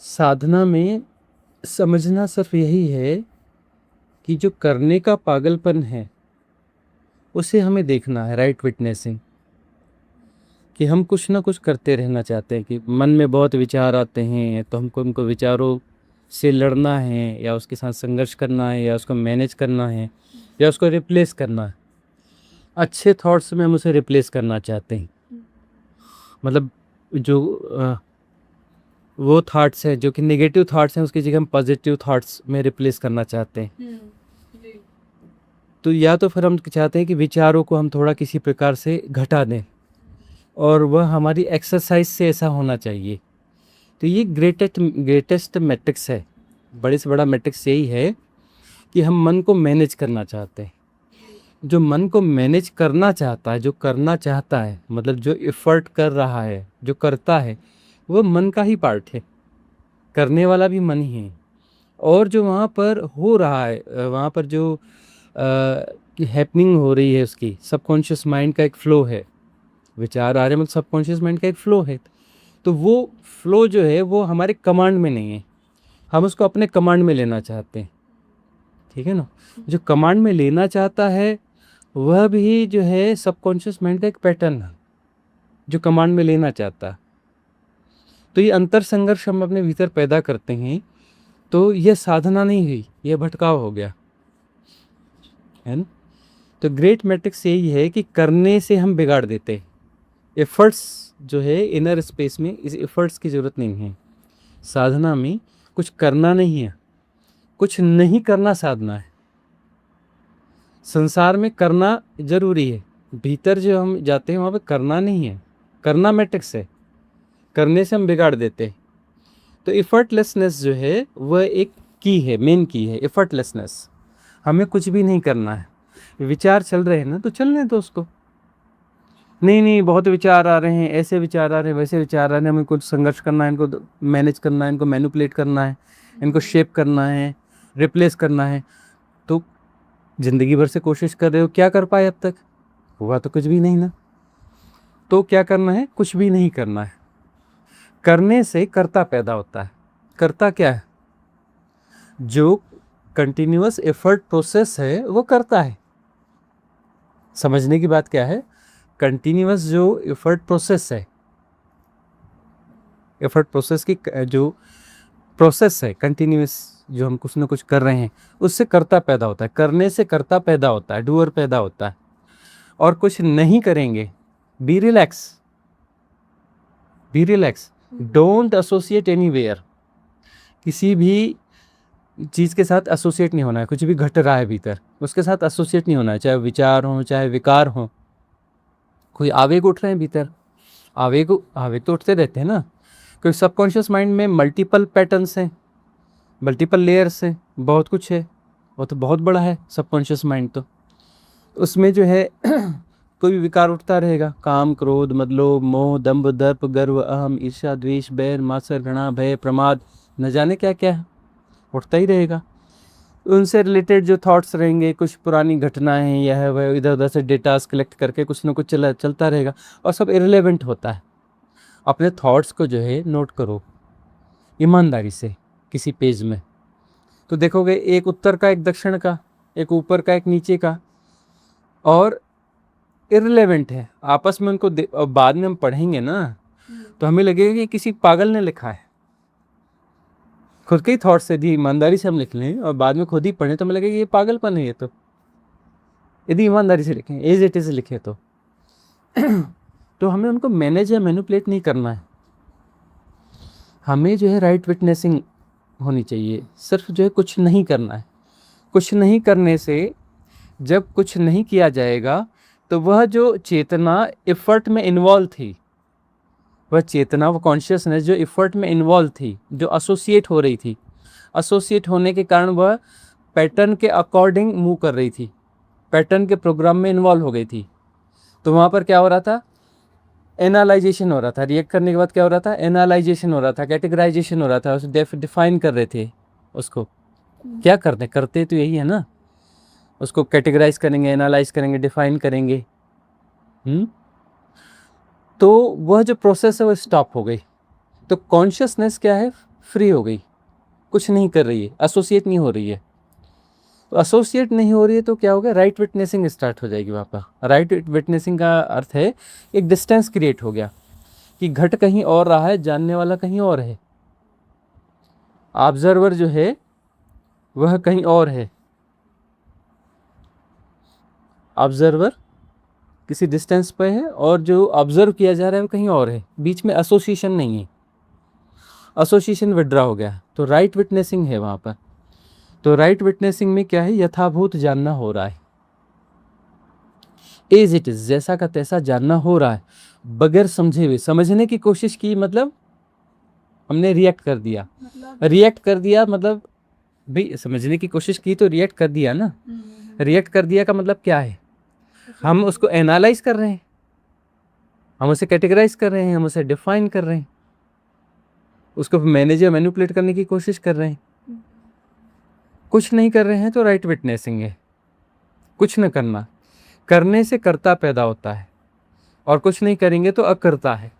साधना में समझना सिर्फ यही है कि जो करने का पागलपन है उसे हमें देखना है, राइट विटनेसिंग। कि हम कुछ ना कुछ करते रहना चाहते हैं, कि मन में बहुत विचार आते हैं तो हमको उनको विचारों से लड़ना है या उसके साथ संघर्ष करना है या उसको मैनेज करना है या उसको रिप्लेस करना है। अच्छे थॉट्स में हम उसे रिप्लेस करना चाहते हैं। मतलब जो वो थॉट्स हैं जो कि नेगेटिव थॉट्स हैं उसकी जगह हम पॉजिटिव थॉट्स में रिप्लेस करना चाहते हैं। तो या तो फिर हम चाहते हैं कि विचारों को हम थोड़ा किसी प्रकार से घटा दें, और वह हमारी एक्सरसाइज से ऐसा होना चाहिए। तो ये ग्रेटेस्ट मैट्रिक्स है। बड़े से बड़ा मैट्रिक्स यही है कि हम मन को मैनेज करना चाहते हैं। जो मन को मैनेज करना चाहता है, जो करना चाहता है, मतलब जो एफर्ट कर रहा है, जो करता है, वो मन का ही पार्ट है। करने वाला भी मन ही है। और जो वहाँ पर हो रहा है, वहाँ पर जो हैपनिंग हो रही है, उसकी सबकॉन्शियस माइंड का एक फ्लो है। विचार आ रहे मतलब सबकॉन्शियस माइंड का एक फ्लो है। तो वो फ्लो जो है वो हमारे कमांड में नहीं है, हम उसको अपने कमांड में लेना चाहते हैं। ठीक है ना। जो कमांड में लेना चाहता है वह भी जो है सबकॉन्शियस माइंड का एक पैटर्न है जो कमांड में लेना चाहता है। तो ये अंतर संघर्ष हम अपने भीतर पैदा करते हैं। तो यह साधना नहीं हुई, यह भटकाव हो गया, है ना। तो ग्रेट मैट्रिक्स यही है कि करने से हम बिगाड़ देते हैं। एफर्ट्स जो है इनर स्पेस में, इस एफर्ट्स की ज़रूरत नहीं है। साधना में कुछ करना नहीं है, कुछ नहीं करना साधना है। संसार में करना जरूरी है, भीतर जो हम जाते हैं वहाँ पे करना नहीं है। करना मैट्रिक्स है, करने से हम बिगाड़ देते हैं। तो एफर्टलेसनेस जो है वह एक की है, मेन की है एफर्टलेसनेस। हमें कुछ भी नहीं करना है। विचार चल रहे हैं ना, तो चलने दो उसको। नहीं नहीं, बहुत विचार आ रहे हैं, ऐसे विचार आ रहे हैं, वैसे विचार आ रहे हैं, हमें कुछ संघर्ष करना है, इनको मैनेज करना है, इनको मैनिपुलेट करना है, इनको शेप करना है, रिप्लेस करना है। तो ज़िंदगी भर से कोशिश कर रहे हो, क्या कर पाए अब तक? हुआ तो कुछ भी नहीं ना। तो क्या करना है? कुछ भी नहीं करना है। करने से कर्ता पैदा होता है। कर्ता क्या है? जो कंटिन्यूअस एफर्ट प्रोसेस है वो करता है। समझने की बात क्या है? कंटिन्यूअस जो एफर्ट प्रोसेस है, एफर्ट प्रोसेस की जो प्रोसेस है कंटिन्यूअस, जो हम कुछ ना कुछ कर रहे हैं, उससे कर्ता पैदा होता है। करने से कर्ता पैदा होता है, डूअर पैदा होता है। और कुछ नहीं करेंगे, be relax, be relax, don't associate anywhere. किसी भी चीज़ के साथ एसोसिएट नहीं होना है। कुछ भी घट रहा है भीतर, उसके साथ एसोसिएट नहीं होना है, चाहे विचार हो, चाहे विकार हो। कोई आवेग उठ रहे हैं भीतर, आवेग आवेग तो उठते रहते हैं ना, क्योंकि सबकॉन्शियस माइंड में मल्टीपल पैटर्न्स हैं, मल्टीपल लेयर्स हैं, बहुत कुछ है। वो तो बहुत बड़ा है सबकॉन्शियस माइंड। तो उसमें जो है कोई भी विकार उठता रहेगा, काम, क्रोध, मद, लोभ, मोह, दंभ, दर्प, गर्व, अहम, ईर्ष्या, द्वेष, बैर, मात्सर्य, घृणा, भय, प्रमाद, न जाने क्या क्या है, उठता ही रहेगा। उनसे रिलेटेड जो थॉट्स रहेंगे, कुछ पुरानी घटनाएं या है वह, इधर उधर से डेटास कलेक्ट करके कुछ ना कुछ चलता रहेगा, और सब इररिलेवेंट होता है। अपने थॉट्स को जो है नोट करो ईमानदारी से किसी पेज में, तो देखोगे एक उत्तर का, एक दक्षिण का, एक ऊपर का, एक नीचे का, और इररिलेवेंट है आपस में। उनको और बाद में हम पढ़ेंगे ना तो हमें लगेगा कि किसी पागल ने लिखा है। खुद के ही थॉट्स यदि ईमानदारी से हम लिख लें और बाद में खुद ही पढ़ें तो हमें लगेगा ये पागलपन है। ये तो यदि ईमानदारी से लिखें, एज इट इज लिखे तो हमें उनको मैनेज या मैनिपुलेट नहीं करना है। हमें जो है राइट विटनेसिंग होनी चाहिए। सिर्फ जो है कुछ नहीं करना है। कुछ नहीं करने से, जब कुछ नहीं किया जाएगा तो वह जो चेतना एफर्ट में इन्वॉल्व थी, वह चेतना, वो कॉन्शियसनेस जो एफर्ट में इन्वॉल्व थी, जो एसोसिएट हो रही थी, एसोसिएट होने के कारण वह पैटर्न के अकॉर्डिंग मूव कर रही थी, पैटर्न के प्रोग्राम में इन्वॉल्व हो गई थी। तो वहाँ पर क्या हो रहा था? एनालाइजेशन हो रहा था। रिएक्ट करने के बाद क्या हो रहा था? एनालाइजेशन हो रहा था, कैटेगराइजेशन हो रहा था, उसे डिफाइन कर रहे थे उसको। क्या करते तो यही है ना, उसको कैटेगराइज करेंगे, एनालाइज करेंगे, डिफाइन करेंगे। तो वह जो प्रोसेस है वो स्टॉप हो गई। तो कॉन्शियसनेस क्या है? फ्री हो गई, कुछ नहीं कर रही है, एसोसिएट नहीं हो रही है। तो एसोसिएट नहीं हो रही है तो क्या होगा, राइट विटनेसिंग स्टार्ट हो जाएगी वहाँ पर। राइट विटनेसिंग का अर्थ है एक डिस्टेंस क्रिएट हो गया कि घट कहीं और रहा है, जानने वाला कहीं और है, ऑब्जर्वर जो है वह कहीं और है, ऑब्जर्वर किसी डिस्टेंस पे है और जो ऑब्जर्व किया जा रहा है वो कहीं और है, बीच में एसोसिएशन नहीं है, एसोसिएशन विड्रा हो गया। तो राइट विटनेसिंग है वहाँ पर। तो राइट विटनेसिंग में क्या है, यथाभूत जानना हो रहा है, एज इट इज, जैसा का तैसा जानना हो रहा है, बगैर समझे हुए। समझने की कोशिश की मतलब हमने रिएक्ट कर दिया, रिएक्ट कर दिया मतलब भाई समझने की कोशिश की तो रिएक्ट कर दिया ना। रिएक्ट कर दिया का मतलब क्या है, हम उसको एनालाइज कर रहे हैं, हम उसे कैटेगराइज कर रहे हैं, हम उसे डिफाइन कर रहे हैं, उसको मैनेज या मैनिपुलेट करने की कोशिश कर रहे हैं। कुछ नहीं कर रहे हैं तो राइट विटनेसिंग है। कुछ न करना, करने से कर्ता पैदा होता है और कुछ नहीं करेंगे तो अकर्ता है।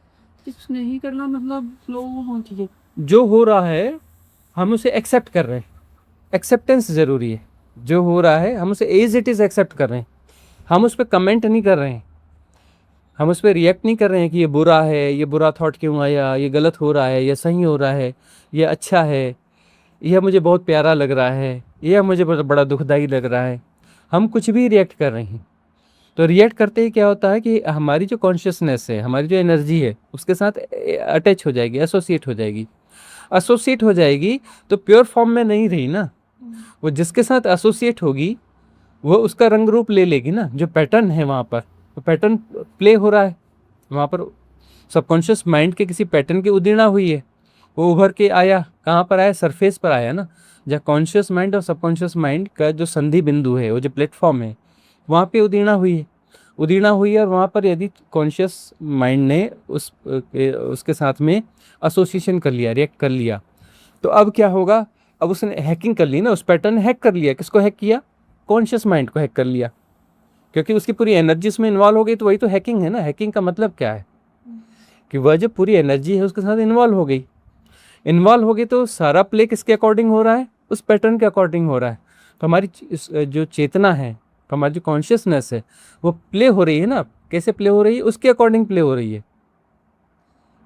कुछ नहीं करना मतलब फ्लो होती है, जो हो रहा है हम उसे एक्सेप्ट कर रहे हैं, एक्सेप्टेंस जरूरी है। जो हो रहा है हम उसे एज इट इज एक्सेप्ट कर रहे हैं, हम उस पर कमेंट नहीं कर रहे हैं, हम उस पर रिएक्ट नहीं कर रहे हैं कि ये बुरा है, ये बुरा थॉट क्यों आया, ये गलत हो रहा है, ये सही हो रहा है, ये अच्छा है, यह मुझे बहुत प्यारा लग रहा है, यह मुझे बड़ा दुखदाई लग रहा है। हम कुछ भी रिएक्ट कर रहे हैं। तो रिएक्ट करते ही क्या होता है कि हमारी जो कॉन्शियसनेस है, हमारी जो एनर्जी है उसके साथ अटैच हो जाएगी, एसोसिएट हो जाएगी। एसोसिएट हो जाएगी तो प्योर फॉर्म में नहीं रही ना, वो जिसके साथ एसोसिएट होगी वो उसका रंग रूप ले लेगी ना। जो पैटर्न है वहाँ पर, वो पैटर्न प्ले हो रहा है वहाँ पर, सबकॉन्शियस माइंड के किसी पैटर्न की उदीर्णा हुई है, वो उभर के आया, कहाँ पर आया, सरफेस पर आया ना। जहाँ कॉन्शियस माइंड और सबकॉन्शियस माइंड का जो संधि बिंदु है, वो जो प्लेटफॉर्म है, वहाँ पे उदीर्णा हुई है, उदीर्णा हुई है। और वहाँ पर यदि कॉन्शियस माइंड ने उसके साथ में एसोसिएशन कर लिया, रिएक्ट कर लिया, तो अब क्या होगा, अब उसने हैकिंग कर ली ना, उस पैटर्न ने हैक कर लिया। किसको हैक किया, कॉन्शियस माइंड को हैक कर लिया, क्योंकि उसकी पूरी एनर्जी उसमें इन्वॉल्व हो गई। तो वही तो हैकिंग है ना। हैकिंग का मतलब क्या है कि वह जो पूरी एनर्जी है उसके साथ इन्वॉल्व हो गई। इन्वॉल्व हो गई तो सारा प्ले किसके अकॉर्डिंग हो रहा है, उस पैटर्न के अकॉर्डिंग हो रहा है। तो हमारी जो चेतना है, हमारी जो कॉन्शियसनेस है, वो प्ले हो रही है ना। कैसे प्ले हो रही है, उसके अकॉर्डिंग प्ले हो रही है।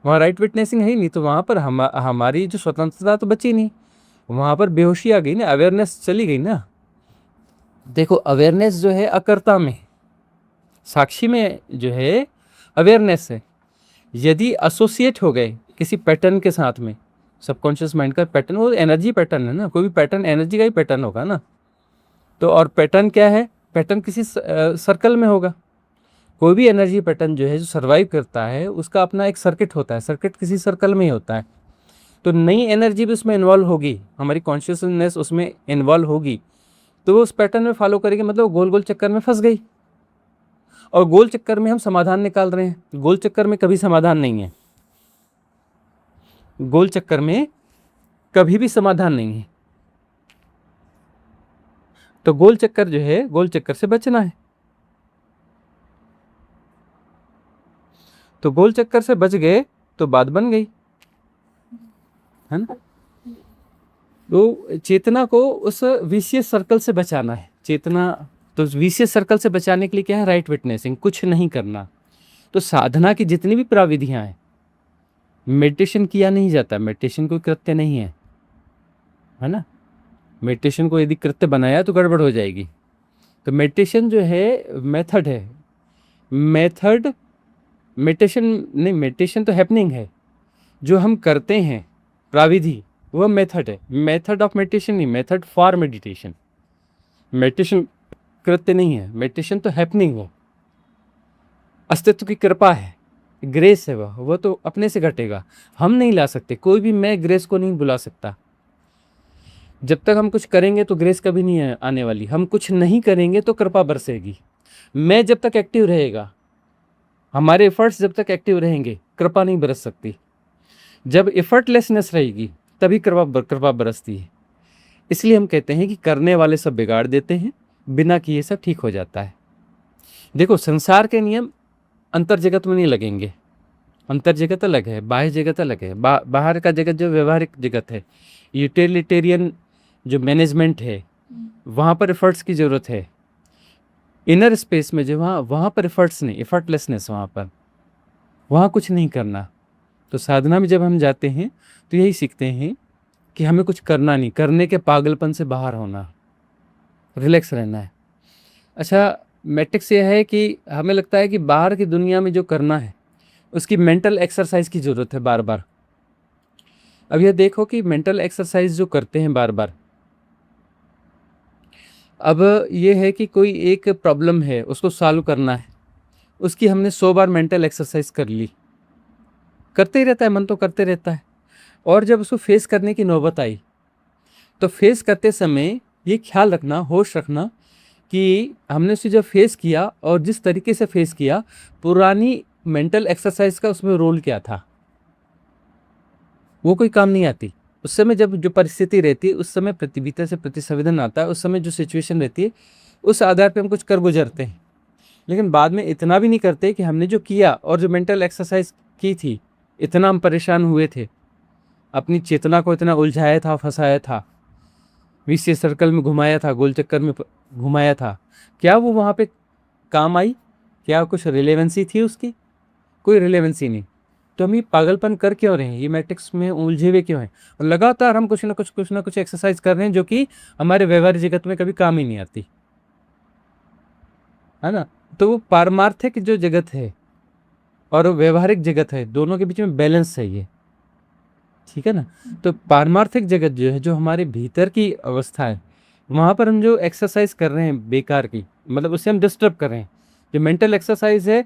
वहाँ राइट विटनेसिंग है ही नहीं, तो वहाँ पर हमारी जो स्वतंत्रता तो बची नहीं, वहाँ पर बेहोशी आ गई ना, अवेयरनेस चली गई ना। देखो अवेयरनेस जो है अकर्ता में, साक्षी में जो है अवेयरनेस है। यदि एसोसिएट हो गए किसी पैटर्न के साथ में, सबकॉन्शियस माइंड का पैटर्न, वो एनर्जी पैटर्न है ना, कोई भी पैटर्न एनर्जी का ही पैटर्न होगा ना। तो और पैटर्न क्या है, पैटर्न किसी सर्कल में होगा। कोई भी एनर्जी पैटर्न जो है, जो सर्वाइव करता है, उसका अपना एक सर्किट होता है, सर्किट किसी सर्कल में ही होता है। तो नई एनर्जी भी उसमें इन्वॉल्व होगी, हमारी कॉन्शियसनेस उसमें इन्वॉल्व होगी, तो वो उस पैटर्न में फॉलो करेगी, मतलब गोल गोल चक्कर में फंस गई। और गोल चक्कर में हम समाधान निकाल रहे हैं, गोल चक्कर में कभी समाधान नहीं है, गोल चक्कर में कभी भी समाधान नहीं है। तो गोल चक्कर जो है, गोल चक्कर से बचना है। तो गोल चक्कर से बच गए तो बात बन गई, है ना। तो चेतना को उस विशियस सर्कल से बचाना है, चेतना। तो विशियस सर्कल से बचाने के लिए क्या है, राइट विटनेसिंग, कुछ नहीं करना। तो साधना की जितनी भी प्राविधियां हैं, मेडिटेशन किया नहीं जाता, मेडिटेशन कोई कृत्य नहीं है ना। मेडिटेशन को यदि कृत्य बनाया तो गड़बड़ हो जाएगी। तो मेडिटेशन जो है मेथड है, मेथड, मेडिटेशन नहीं, मेडिटेशन तो हैपनिंग है, जो हम करते हैं प्राविधि, वह मेथड है। मेथड ऑफ मेडिटेशन नहीं, मेथड फॉर मेडिटेशन। मेडिटेशन कृत्य नहीं है, मेडिटेशन तो हैपनिंग है, अस्तित्व की कृपा है, ग्रेस है। वह तो अपने से घटेगा, हम नहीं ला सकते। कोई भी मैं ग्रेस को नहीं बुला सकता। जब तक हम कुछ करेंगे तो ग्रेस कभी नहीं आने वाली, हम कुछ नहीं करेंगे तो कृपा बरसेगी। मैं जब तक एक्टिव रहेगा, हमारे एफर्ट्स जब तक एक्टिव रहेंगे, कृपा नहीं बरस सकती। जब एफर्टलेसनेस रहेगी तभी कृपा बरसती है। इसलिए हम कहते हैं कि करने वाले सब बिगाड़ देते हैं, बिना किए सब ठीक हो जाता है। देखो संसार के नियम अंतर जगत में नहीं लगेंगे, अंतर जगत अलग है, बाह्य जगत अलग है। बाहर का जगत जो व्यवहारिक जगत है, यूटिलिटेरियन जो मैनेजमेंट है, वहाँ पर एफर्ट्स की ज़रूरत है। इनर स्पेस में जो वहाँ पर एफर्ट्स नहीं, एफर्टलेसनेस, वहाँ कुछ नहीं करना। तो साधना में जब हम जाते हैं तो यही सीखते हैं कि हमें कुछ करना नहीं, करने के पागलपन से बाहर होना, रिलैक्स रहना है। अच्छा, मैट्रिक्स ये है कि हमें लगता है कि बाहर की दुनिया में जो करना है उसकी मेंटल एक्सरसाइज की ज़रूरत है बार बार। अब यह देखो कि मेंटल एक्सरसाइज जो करते हैं बार बार, अब ये है कि कोई एक प्रॉब्लम है, उसको सॉल्व करना है, उसकी हमने 100 बार मेंटल एक्सरसाइज कर ली, करते ही रहता है मन, तो करते रहता है। और जब उसको फेस करने की नौबत आई तो फेस करते समय ये ख्याल रखना, होश रखना कि हमने उसे जब फेस किया और जिस तरीके से फेस किया, पुरानी मेंटल एक्सरसाइज का उसमें रोल क्या था, वो कोई काम नहीं आती। उस समय जब जो परिस्थिति रहती है, उस समय प्रतिबिंब से प्रतिसंवेदन आता है, उस समय जो सिचुएशन रहती है, उस आधार पे हम कुछ कर गुजरते हैं। लेकिन बाद में इतना भी नहीं करते कि हमने जो किया और जो मेंटल एक्सरसाइज की थी, इतना हम परेशान हुए थे, अपनी चेतना को इतना उलझाया था, फंसाया था, विषय सर्कल में घुमाया था, गोल चक्कर में घुमाया था, क्या वो वहाँ पे काम आई? क्या कुछ रिलेवेंसी थी उसकी? कोई रिलेवेंसी नहीं। तो हम ये पागलपन कर क्यों रहे हैं, ये मैट्रिक्स में उलझे हुए क्यों हैं? और लगातार हम कुछ ना कुछ एक्सरसाइज कर रहे हैं जो कि हमारे व्यवहारिक जगत में कभी काम ही नहीं आती, है ना। तो वो पारमार्थिक जो जगत है और व्यवहारिक जगत है, दोनों के बीच में बैलेंस चाहिए, ठीक है ना। तो पारमार्थिक जगत जो है, जो हमारे भीतर की अवस्था है, वहाँ पर हम जो एक्सरसाइज कर रहे हैं बेकार की, मतलब उससे हम डिस्टर्ब कर रहे हैं। जो मेंटल एक्सरसाइज है,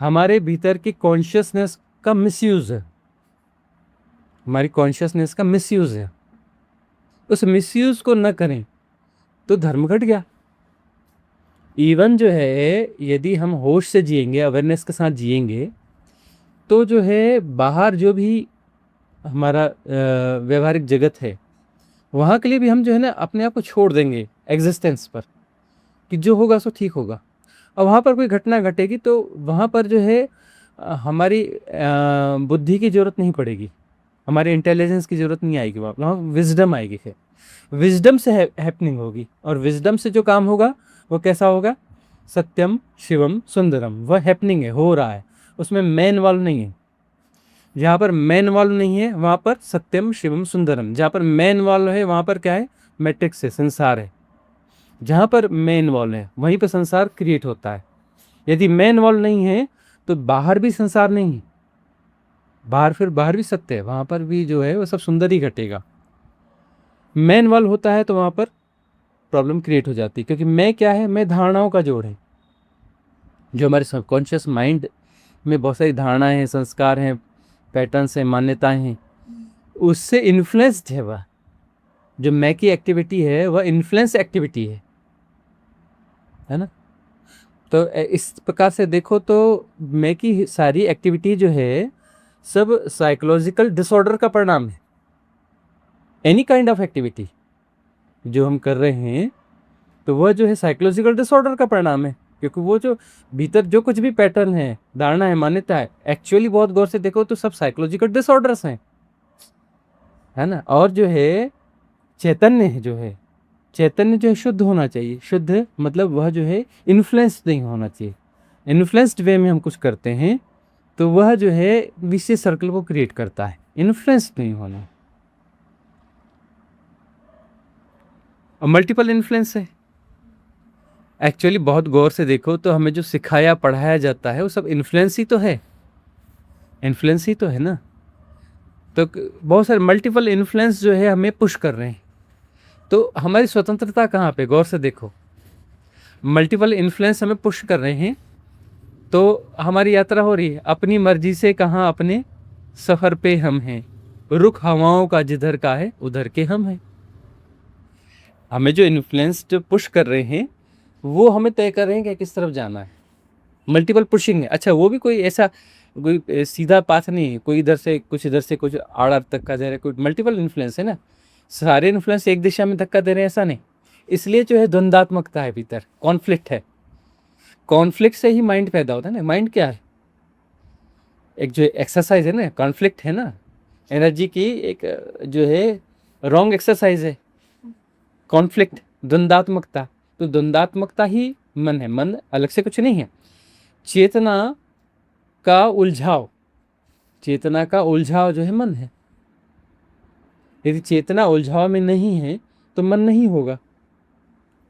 हमारे भीतर की कॉन्शियसनेस का मिसयूज है, हमारी कॉन्शियसनेस का मिसयूज है। उस मिसयूज को न करें तो धर्म घट गया। इवन जो है, यदि हम होश से जिएंगे, अवेयरनेस के साथ जिएंगे, तो जो है बाहर जो भी हमारा व्यवहारिक जगत है, वहाँ के लिए भी हम जो है ना अपने आप को छोड़ देंगे एग्जिस्टेंस पर, कि जो होगा सो ठीक होगा। और वहाँ पर कोई घटना घटेगी तो वहाँ पर जो है हमारी बुद्धि की ज़रूरत नहीं पड़ेगी, हमारे इंटेलिजेंस की ज़रूरत नहीं आएगी, वहाँ विजडम आएगी। है विजडम से हैपनिंग होगी, और विजडम से जो काम होगा वो कैसा होगा? सत्यम शिवम सुंदरम। वह हैपनिंग है, हो रहा है, उसमें मैन वाल नहीं है। जहाँ पर मैन वाल नहीं है वहाँ पर सत्यम शिवम सुंदरम। जहाँ पर मैन वाल है वहाँ पर क्या है? मैट्रिक्स है, संसार है। जहाँ पर मेन वॉल है वहीं पर संसार क्रिएट होता है। यदि मेन वॉल नहीं है तो बाहर भी संसार नहीं है, बाहर भी सत्य है, वहाँ पर भी जो है वो सब सुंदर ही घटेगा। मेन वॉल होता है तो वहाँ पर प्रॉब्लम क्रिएट हो जाती है, क्योंकि मैं क्या है? मैं धारणाओं का जोड़ है। जो हमारे सबकॉन्शियस माइंड में बहुत सारी धारणाएं हैं, संस्कार हैं, पैटर्न्स हैं, मान्यताएं हैं, उससे इन्फ्लुएंस्ड है वह। जो मैं की एक्टिविटी है वह इन्फ्लुएंस एक्टिविटी है ना। तो इस प्रकार से देखो तो मैं की सारी एक्टिविटी जो है सब साइकोलॉजिकल डिसऑर्डर का परिणाम है। एनी काइंड ऑफ एक्टिविटी जो हम कर रहे हैं तो वह जो है साइकोलॉजिकल डिसऑर्डर का परिणाम है, क्योंकि वो जो भीतर जो कुछ भी पैटर्न है, धारणा है, मान्यता है, एक्चुअली बहुत गौर से देखो तो सब साइकोलॉजिकल डिसऑर्डर्स हैं, है ना। और जो है चैतन्य है, चैतन्य जो है शुद्ध होना चाहिए। शुद्ध मतलब वह जो है इन्फ्लुएंस्ड नहीं होना चाहिए। इन्फ्लुएंस्ड वे में हम कुछ करते हैं तो वह जो है विशेष सर्कल को क्रिएट करता है, इन्फ्लुएंस्ड नहीं होना। और मल्टीपल इन्फ्लुएंस है। एक्चुअली बहुत गौर से देखो तो हमें जो सिखाया पढ़ाया जाता है वो सब इन्फ्लुएंस ही तो है, इन्फ्लुएंस ही तो है ना। तो बहुत सारे मल्टीपल इन्फ्लुएंस जो है हमें पुश कर रहे हैं। तो हमारी स्वतंत्रता कहाँ पे? गौर से देखो, मल्टीपल इन्फ्लुएंस हमें पुश कर रहे हैं तो हमारी यात्रा हो रही है अपनी मर्जी से। कहाँ? अपने सफ़र पे हम हैं, रुख हवाओं का जिधर का है उधर के हम हैं। हमें जो इन्फ्लुएंस जो पुश कर रहे हैं वो हमें तय कर रहे हैं कि किस तरफ जाना है। मल्टीपल पुशिंग है। अच्छा, वो भी कोई ऐसा कोई सीधा पाथ नहीं है, कोई इधर से कुछ आड़ तक का जा रहा है, कोई मल्टीपल इन्फ्लुएंस है ना। सारे इन्फ्लुएंस एक दिशा में धक्का दे रहे हैं ऐसा नहीं। इसलिए जो है द्वंदात्मकता है, भीतर कॉन्फ्लिक्ट है। कॉन्फ्लिक्ट से ही माइंड पैदा होता है ना। माइंड क्या है? एक जो एक्सरसाइज है ना, कॉन्फ्लिक्ट है ना, एनर्जी की एक जो है रॉन्ग एक्सरसाइज है, कॉन्फ्लिक्ट, द्वंद्वात्मकता। तो द्वंद्वात्मकता ही मन है, मन अलग से कुछ नहीं है। चेतना का उलझाव, चेतना का उलझाव जो है मन है। यदि चेतना उलझाव में नहीं है तो मन नहीं होगा।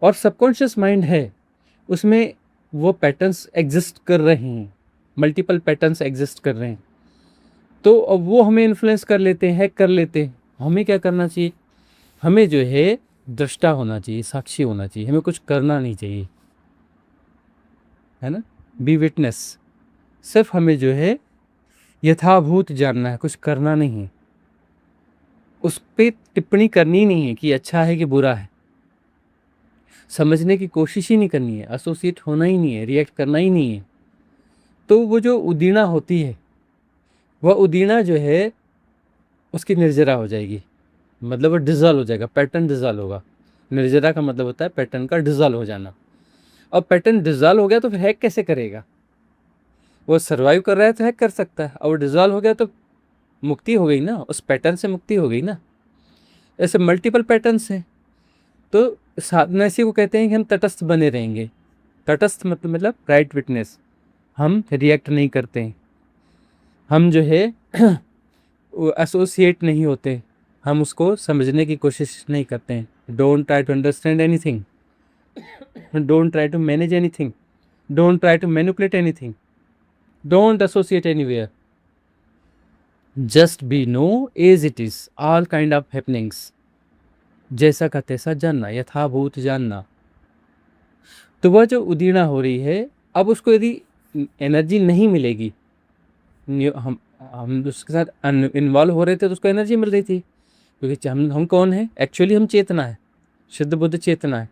और सबकॉन्शियस माइंड है, उसमें वो पैटर्न्स एग्जिस्ट कर रहे हैं, मल्टीपल पैटर्न्स एग्जिस्ट कर रहे हैं। तो अब वो हमें इन्फ्लुएंस कर लेते हैं, हैक कर लेते हैं। हमें क्या करना चाहिए? हमें जो है दृष्टा होना चाहिए, साक्षी होना चाहिए, हमें कुछ करना नहीं चाहिए, है ना, बी विटनेस। सिर्फ हमें जो है यथाभूत जानना है, कुछ करना नहीं है, उस पर टिप्पणी करनी नहीं है कि अच्छा है कि बुरा है, समझने की कोशिश ही नहीं करनी है, एसोसिएट होना ही नहीं है, रिएक्ट करना ही नहीं है। तो वो जो उदीना होती है, वह उदीना जो है उसकी निर्जरा हो जाएगी, मतलब वो डिज़ॉल्व हो जाएगा, पैटर्न डिज़ॉल्व होगा। निर्जरा का मतलब होता है पैटर्न का डिज़ॉल्व हो जाना। अब पैटर्न डिज़ॉल्व हो गया तो फिर हैक कैसे करेगा? वो सर्वाइव कर रहा है तो हैक कर सकता है, और वो डिज़ॉल्व हो गया तो मुक्ति हो गई ना, उस पैटर्न से मुक्ति हो गई ना। ऐसे मल्टीपल पैटर्न्स हैं। तो साधना इसी को कहते हैं कि हम तटस्थ बने रहेंगे। तटस्थ मतलब राइट विटनेस, हम रिएक्ट नहीं करते हैं, हम जो है एसोसिएट नहीं होते, हम उसको समझने की कोशिश नहीं करते हैं। Don't try to understand anything, don't try to manage anything, don't try to manipulate anything, don't associate anywhere, just be no as it is, all kind of happenings, जैसा का तैसा जानना, यथाभूत जानना। तो वह जो उदीर्णा हो रही है, अब उसको यदि एनर्जी नहीं मिलेगी, हम उसके साथ इन्वॉल्व हो रहे थे तो उसको एनर्जी मिल रही थी, क्योंकि हम कौन है? एक्चुअली हम चेतना है, शुद्ध बुद्ध चेतना है।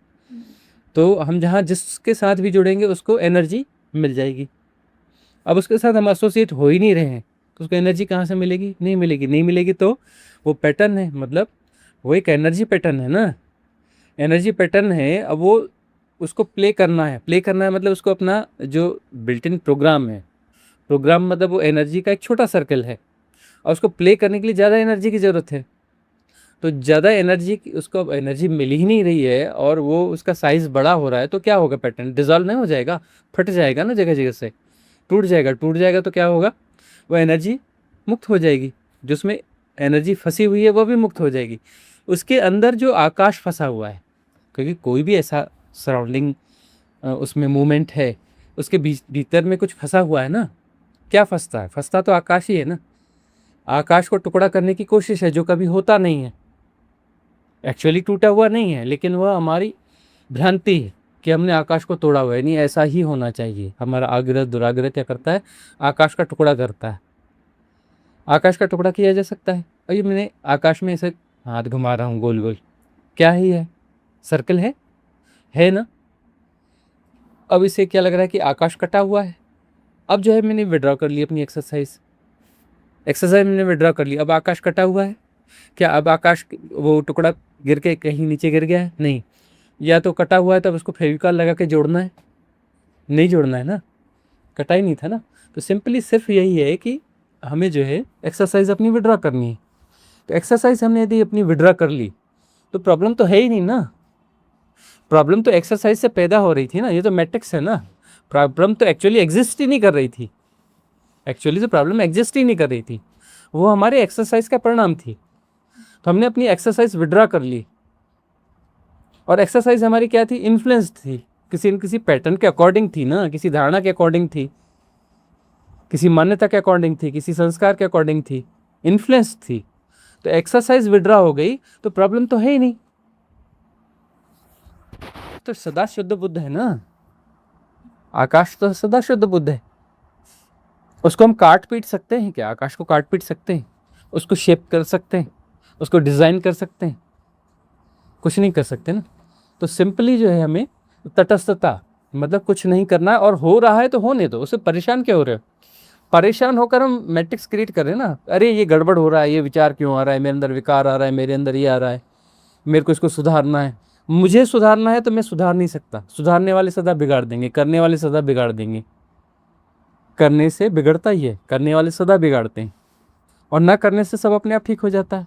तो हम जहाँ जिसके साथ भी जुड़ेंगे उसको एनर्जी मिल जाएगी। अब उसके साथ हम एसोसिएट हो ही नहीं रहे हैं तो उसको एनर्जी कहाँ से मिलेगी? नहीं मिलेगी। नहीं मिलेगी तो वो पैटर्न है, मतलब वो एक एनर्जी पैटर्न है ना, एनर्जी पैटर्न है। अब वो उसको प्ले करना है, प्ले करना है मतलब उसको अपना जो बिल्ट इन प्रोग्राम है, प्रोग्राम मतलब वो एनर्जी का एक छोटा सर्कल है, और उसको प्ले करने के लिए ज़्यादा एनर्जी की ज़रूरत है। तो ज़्यादा एनर्जी, उसको अब एनर्जी मिल ही नहीं रही है और वो उसका साइज़ बड़ा हो रहा है, तो क्या होगा? पैटर्न डिज़ोल्व नहीं हो जाएगा, फट जाएगा ना, जगह जगह से टूट जाएगा। टूट जाएगा तो क्या होगा? वो एनर्जी मुक्त हो जाएगी, जिसमें एनर्जी फंसी हुई है वो भी मुक्त हो जाएगी। उसके अंदर जो आकाश फंसा हुआ है, क्योंकि कोई भी ऐसा सराउंडिंग उसमें मूवमेंट है, उसके भीतर में कुछ फंसा हुआ है ना। क्या फंसता है? फंसता तो आकाश ही है ना। आकाश को टुकड़ा करने की कोशिश है, जो कभी होता नहीं है, एक्चुअली टूटा हुआ नहीं है, लेकिन वह हमारी भ्रांति है कि हमने आकाश को तोड़ा हुआ है। नहीं, ऐसा ही होना चाहिए। हमारा आग्रह दुराग्रह क्या करता है? आकाश का टुकड़ा करता है। आकाश का टुकड़ा किया जा सकता है। और ये मैंने आकाश में ऐसे हाथ घुमा रहा हूँ गोल गोल, क्या ही है? सर्कल है ना। अब इसे क्या लग रहा है कि आकाश कटा हुआ है। अब जो है मैंने विड्रॉ कर ली अपनी एक्सरसाइज मैंने विड्रॉ कर ली। अब आकाश कटा हुआ है क्या? अब आकाश वो टुकड़ा गिर के कहीं नीचे गिर गया है? नहीं। या तो कटा हुआ है तब उसको फेविकॉल लगा के जोड़ना है? नहीं जोड़ना है ना, कटा ही नहीं था ना। तो सिंपली सिर्फ यही है कि हमें जो है एक्सरसाइज अपनी विड्रॉ करनी है। तो एक्सरसाइज हमने यदि अपनी विड्रॉ कर ली तो प्रॉब्लम तो है ही नहीं ना। प्रॉब्लम तो एक्सरसाइज से पैदा हो रही थी ना, ये तो मैट्रिक्स है ना। प्रॉब्लम तो एक्चुअली एग्जिस्ट ही नहीं कर रही थी, एक्चुअली तो प्रॉब्लम एग्जिस्ट ही नहीं कर रही थी, वो हमारे एक्सरसाइज का परिणाम थी। तो हमने अपनी एक्सरसाइज विड्रॉ कर ली, और एक्सरसाइज हमारी क्या थी? इन्फ्लुएंस थी, किसी न किसी पैटर्न के अकॉर्डिंग थी ना, किसी धारणा के अकॉर्डिंग थी, किसी मान्यता के अकॉर्डिंग थी, किसी संस्कार के अकॉर्डिंग थी, इन्फ्लुएंस थी। तो एक्सरसाइज विड्रॉ हो गई तो प्रॉब्लम तो है ही नहीं। तो सदा शुद्ध बुद्ध है ना, आकाश तो सदा शुद्ध बुद्ध है। उसको हम काट पीट सकते हैं क्या? आकाश को काट पीट सकते हैं? उसको शेप कर सकते हैं? उसको डिज़ाइन कर सकते हैं? कुछ नहीं कर सकते ना। तो सिंपली जो है हमें तटस्थता, मतलब कुछ नहीं करना है, और हो रहा है तो होने दो, उससे परेशान क्यों हो रहे हो? परेशान होकर हम मैट्रिक्स क्रिएट कर रहे हैं ना, अरे ये गड़बड़ हो रहा है, ये विचार क्यों आ रहा है, मेरे अंदर विकार आ रहा है, मेरे अंदर ये आ रहा है, मेरे को इसको सुधारना है। मुझे सुधारना है तो मैं सुधार नहीं सकता, सुधारने वाले सदा बिगाड़ देंगे, करने वाले सदा बिगाड़ देंगे। करने से बिगड़ता ही है, करने वाले सदा बिगाड़ते हैं, और ना करने से सब अपने आप ठीक हो जाता है।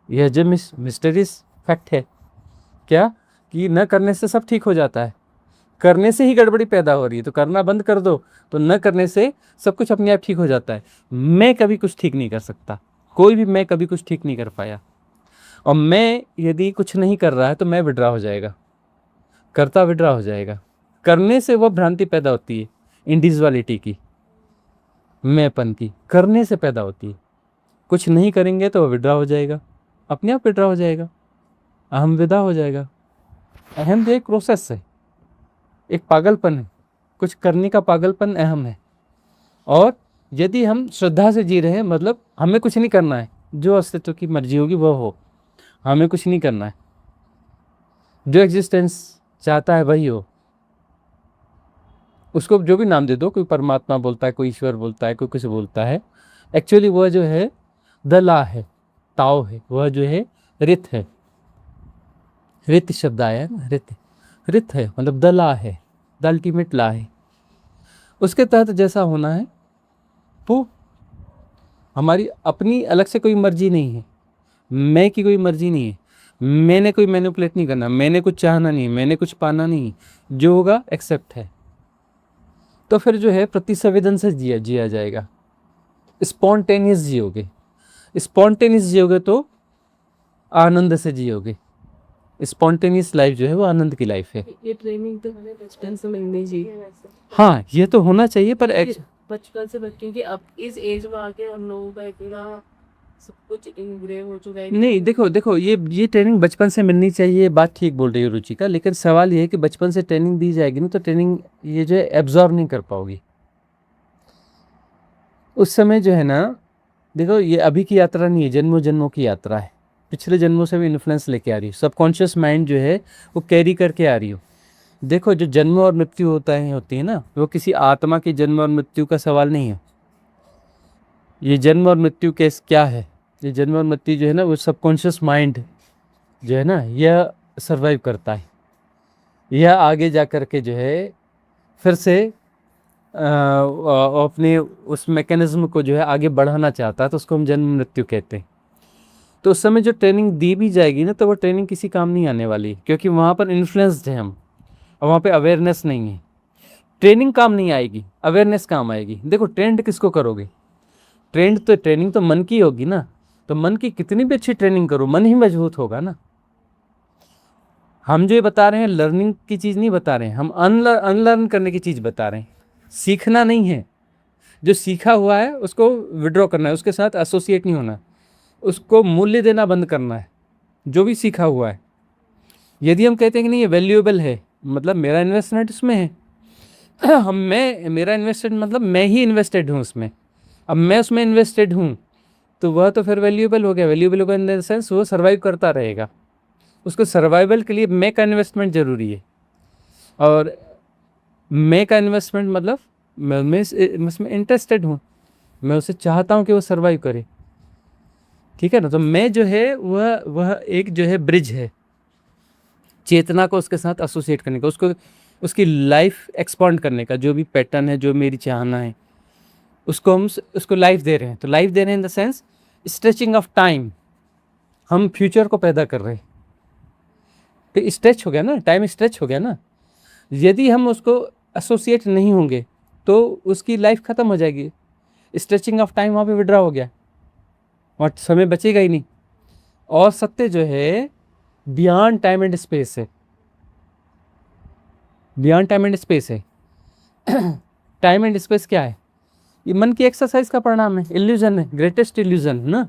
यह जो मिस्टीरियस फैक्ट है क्या, कि न करने से सब ठीक हो जाता है, करने से ही गड़बड़ी पैदा हो रही है, तो करना बंद कर दो, तो न करने से सब कुछ अपने आप ठीक हो जाता है। मैं कभी कुछ ठीक नहीं कर सकता, कोई भी मैं कभी कुछ ठीक नहीं कर पाया। और मैं यदि कुछ नहीं कर रहा है तो मैं विड्रा हो जाएगा, करता विड्रा हो जाएगा। करने से वो भ्रांति पैदा होती है इंडिविजुअलिटी की, मैंपन की, करने से पैदा होती है। कुछ नहीं करेंगे तो वो विड्रा हो जाएगा, अपने आप विड्रा हो जाएगा, अहम विदा हो जाएगा। अहम जो एक प्रोसेस है, एक पागलपन है, कुछ करने का पागलपन अहम है। और यदि हम श्रद्धा से जी रहे हैं, मतलब हमें कुछ नहीं करना है, जो अस्तित्व की मर्जी होगी वह हो, हमें कुछ नहीं करना है, जो एग्जिस्टेंस चाहता है वही हो। उसको जो भी नाम दे दो, कोई परमात्मा बोलता है, कोई ईश्वर बोलता है, कोई कुछ बोलता है, एक्चुअली वह जो है द ला है, ताओ है, वह जो है रित है। रित शब्द आया है ना, रित, रित है मतलब द ला है, द अल्टीमेट ला है। उसके तहत जैसा होना है वो, हमारी अपनी अलग से कोई मर्जी नहीं है, मैं की कोई मर्जी नहीं है, मैंने कोई मैनिपुलेट नहीं करना, मैंने कुछ चाहना नहीं, मैंने कुछ पाना नहीं, जो होगा एक्सेप्ट है। तो फिर जो है प्रतिसंवेदन से जिया जाएगा, स्पॉन्टेनियस जियोगे। स्पॉन्टेनियस जियोगे तो आनंद से जियोगे। स्पॉन्टेनियस लाइफ जो है वो आनंद की लाइफ है। ये ट्रेनिंग तो हमें बचपन से मिलनी चाहिए वैसे। हाँ, ये तो होना चाहिए, पर बचपन से क्योंकि अब इस एज में आके हम लोगों का इतना सब कुछ इनग्रेव हो चुका है। नहीं, देखो ये ट्रेनिंग बचपन से मिलनी चाहिए, बात ठीक बोल रही हो रुचिका, लेकिन सवाल ये है कि बचपन से ट्रेनिंग दी जाएगी ना, तो ट्रेनिंग ये जो है एब्जॉर्ब नहीं कर पाओगी उस समय जो है ना। देखो, ये अभी की यात्रा नहीं है, जन्मों जन्मों की यात्रा है, पिछले जन्मों से भी इन्फ्लुएंस लेके आ रही हो, सबकॉन्शियस माइंड जो है वो कैरी करके आ रही हो। देखो, जो जन्म और मृत्यु होती है ना, वो किसी आत्मा की जन्म और मृत्यु का सवाल नहीं है। ये जन्म और मृत्यु केस क्या है, ये जन्म और मृत्यु जो है ना, वो सबकॉन्शियस माइंड जो है ना, यह सर्वाइव करता है। यह आगे जा कर के जो है फिर से अपने उस मैकेनिज्म को जो है आगे बढ़ाना चाहता है, तो उसको हम जन्म मृत्यु कहते हैं। तो उस समय जो ट्रेनिंग दी भी जाएगी ना, तो वो ट्रेनिंग किसी काम नहीं आने वाली, क्योंकि वहाँ पर इन्फ्लुएंस्ड है हम, और वहाँ पे अवेयरनेस नहीं है। ट्रेनिंग काम नहीं आएगी, अवेयरनेस काम आएगी। देखो, ट्रेंड किसको करोगे, ट्रेनिंग तो मन की होगी ना, तो मन की कितनी भी अच्छी ट्रेनिंग करो, मन ही मजबूत होगा ना। हम जो ये बता रहे हैं लर्निंग की चीज़ नहीं बता रहे हैं, हम अनलर्न करने की चीज़ बता रहे हैं। सीखना नहीं है, जो सीखा हुआ है उसको विड्रॉ करना है, उसके साथ एसोसिएट नहीं होना, उसको मूल्य देना बंद करना है, जो भी सीखा हुआ है। यदि हम कहते हैं कि नहीं ये वैल्यूएबल है, मतलब मेरा इन्वेस्टमेंट इसमें है, मेरा इन्वेस्टेड मतलब मैं ही इन्वेस्टेड हूँ उसमें, अब मैं उसमें इन्वेस्टेड हूँ, तो वह तो फिर वैल्यूएबल हो गया। वैल्यूएबल होगा इन द सेंस वो सर्वाइव करता रहेगा। उसको सर्वाइवल के लिए मैं का इन्वेस्टमेंट ज़रूरी है, और मैं का इन्वेस्टमेंट मतलब मैं इसमें इंटरेस्टेड हूँ, मैं उसे चाहता हूँ कि वो सर्वाइव करे, ठीक है ना। तो मैं जो है वह एक जो है ब्रिज है, चेतना को उसके साथ एसोसिएट करने का, उसको उसकी लाइफ एक्सपांड करने का, जो भी पैटर्न है, जो मेरी चाहना है, उसको हम उसको लाइफ दे रहे हैं। तो लाइफ दे रहे हैं in the sense stretching of time, हम फ्यूचर को पैदा कर रहे हैं। तो स्ट्रेच हो गया ना, टाइम स्ट्रेच हो गया ना। यदि हम उसको एसोसिएट नहीं होंगे तो उसकी लाइफ ख़त्म हो जाएगी। स्ट्रेचिंग ऑफ टाइम वहाँ पे विड्रा हो गया, और समय बचेगा ही नहीं। और सत्य जो है बियॉन्ड टाइम एंड स्पेस है, बियॉन्ड टाइम एंड स्पेस है। टाइम एंड स्पेस क्या है, ये मन की एक्सरसाइज का परिणाम है, इल्यूजन है, ग्रेटेस्ट इल्यूजन ना।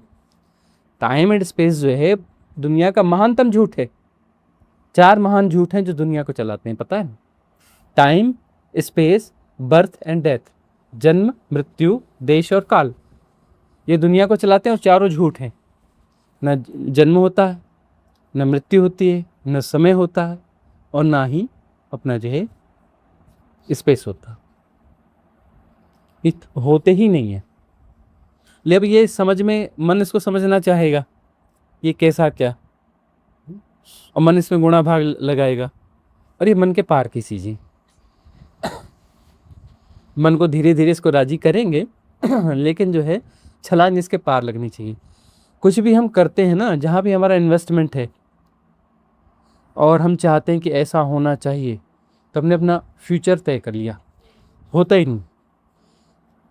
टाइम एंड स्पेस जो है दुनिया का महानतम झूठ है। 4 महान झूठ हैं जो दुनिया को चलाते हैं, पता है? Time, space, birth and death, जन्म, मृत्यु, देश और काल, ये दुनिया को चलाते हैं, और चारों झूठ हैं। न जन्म होता है, न मृत्यु होती है, न समय होता है, और ना ही अपना जो है स्पेस होता है, होते ही नहीं है। ले अब ये समझ में, मन इसको समझना चाहेगा ये कैसा क्या, और मन इसमें गुणा भाग लगाएगा, और ये मन के पार की चीज़ें। मन को धीरे धीरे इसको राजी करेंगे लेकिन जो है छलांग इसके पार लगनी चाहिए। कुछ भी हम करते हैं ना, जहाँ भी हमारा इन्वेस्टमेंट है और हम चाहते हैं कि ऐसा होना चाहिए, तो हमने अपना फ्यूचर तय कर लिया, होता ही नहीं।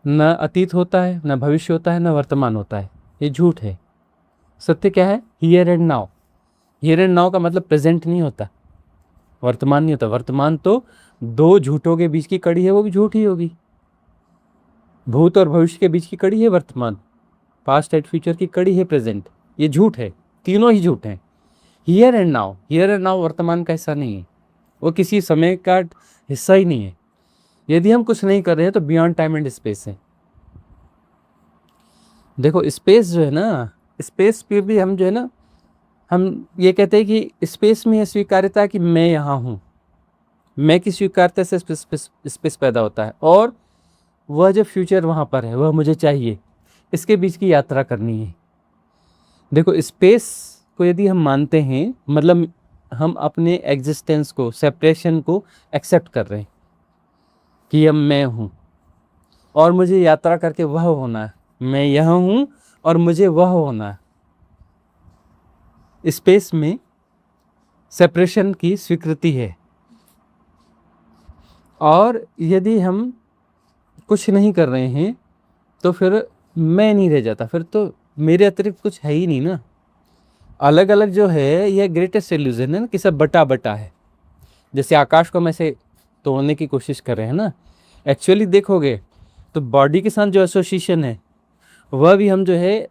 न अतीत होता है, न भविष्य होता है, न वर्तमान होता है। ये झूठ है। सत्य क्या है? Here and now. Here and now का मतलब प्रेजेंट नहीं होता, वर्तमान नहीं होता। वर्तमान तो दो झूठों के बीच की कड़ी है, वो भी झूठ ही होगी। भूत और भविष्य के बीच की कड़ी है वर्तमान, पास्ट एंड फ्यूचर की कड़ी है प्रेजेंट। ये झूठ है, तीनों ही झूठ हैं। Here and now, here and now वर्तमान का हिस्सा नहीं है, वो किसी समय का हिस्सा ही नहीं है। यदि हम कुछ नहीं कर रहे हैं तो बियॉन्ड टाइम एंड स्पेस है। देखो स्पेस जो है ना, स्पेस पे भी हम जो है ना, हम ये कहते हैं कि स्पेस में यह स्वीकार्यता कि मैं यहाँ हूँ, मैं की स्वीकार्यता से स्पेस पैदा होता है, और वह जो फ्यूचर वहाँ पर है वह मुझे चाहिए। इसके बीच की यात्रा करनी है। देखो स्पेस को यदि हम मानते हैं, मतलब हम अपने एग्जिस्टेंस को, सेपरेशन को एक्सेप्ट कर रहे हैं कि अब मैं हूँ और मुझे यात्रा करके वह होना है। मैं यहाँ हूँ और मुझे वह होना है। स्पेस में सेपरेशन की स्वीकृति है। और यदि हम कुछ नहीं कर रहे हैं तो फिर मैं नहीं रह जाता, फिर तो मेरे अतिरिक्त कुछ है ही नहीं ना। अलग अलग जो है यह ग्रेटेस्ट इल्यूजन है ना, कि सब बटा बटा है। जैसे आकाश को हम ऐसे तोड़ने की कोशिश कर रहे हैं ना, एक्चुअली देखोगे तो बॉडी के साथ जो एसोसिएशन है वह भी हम जो है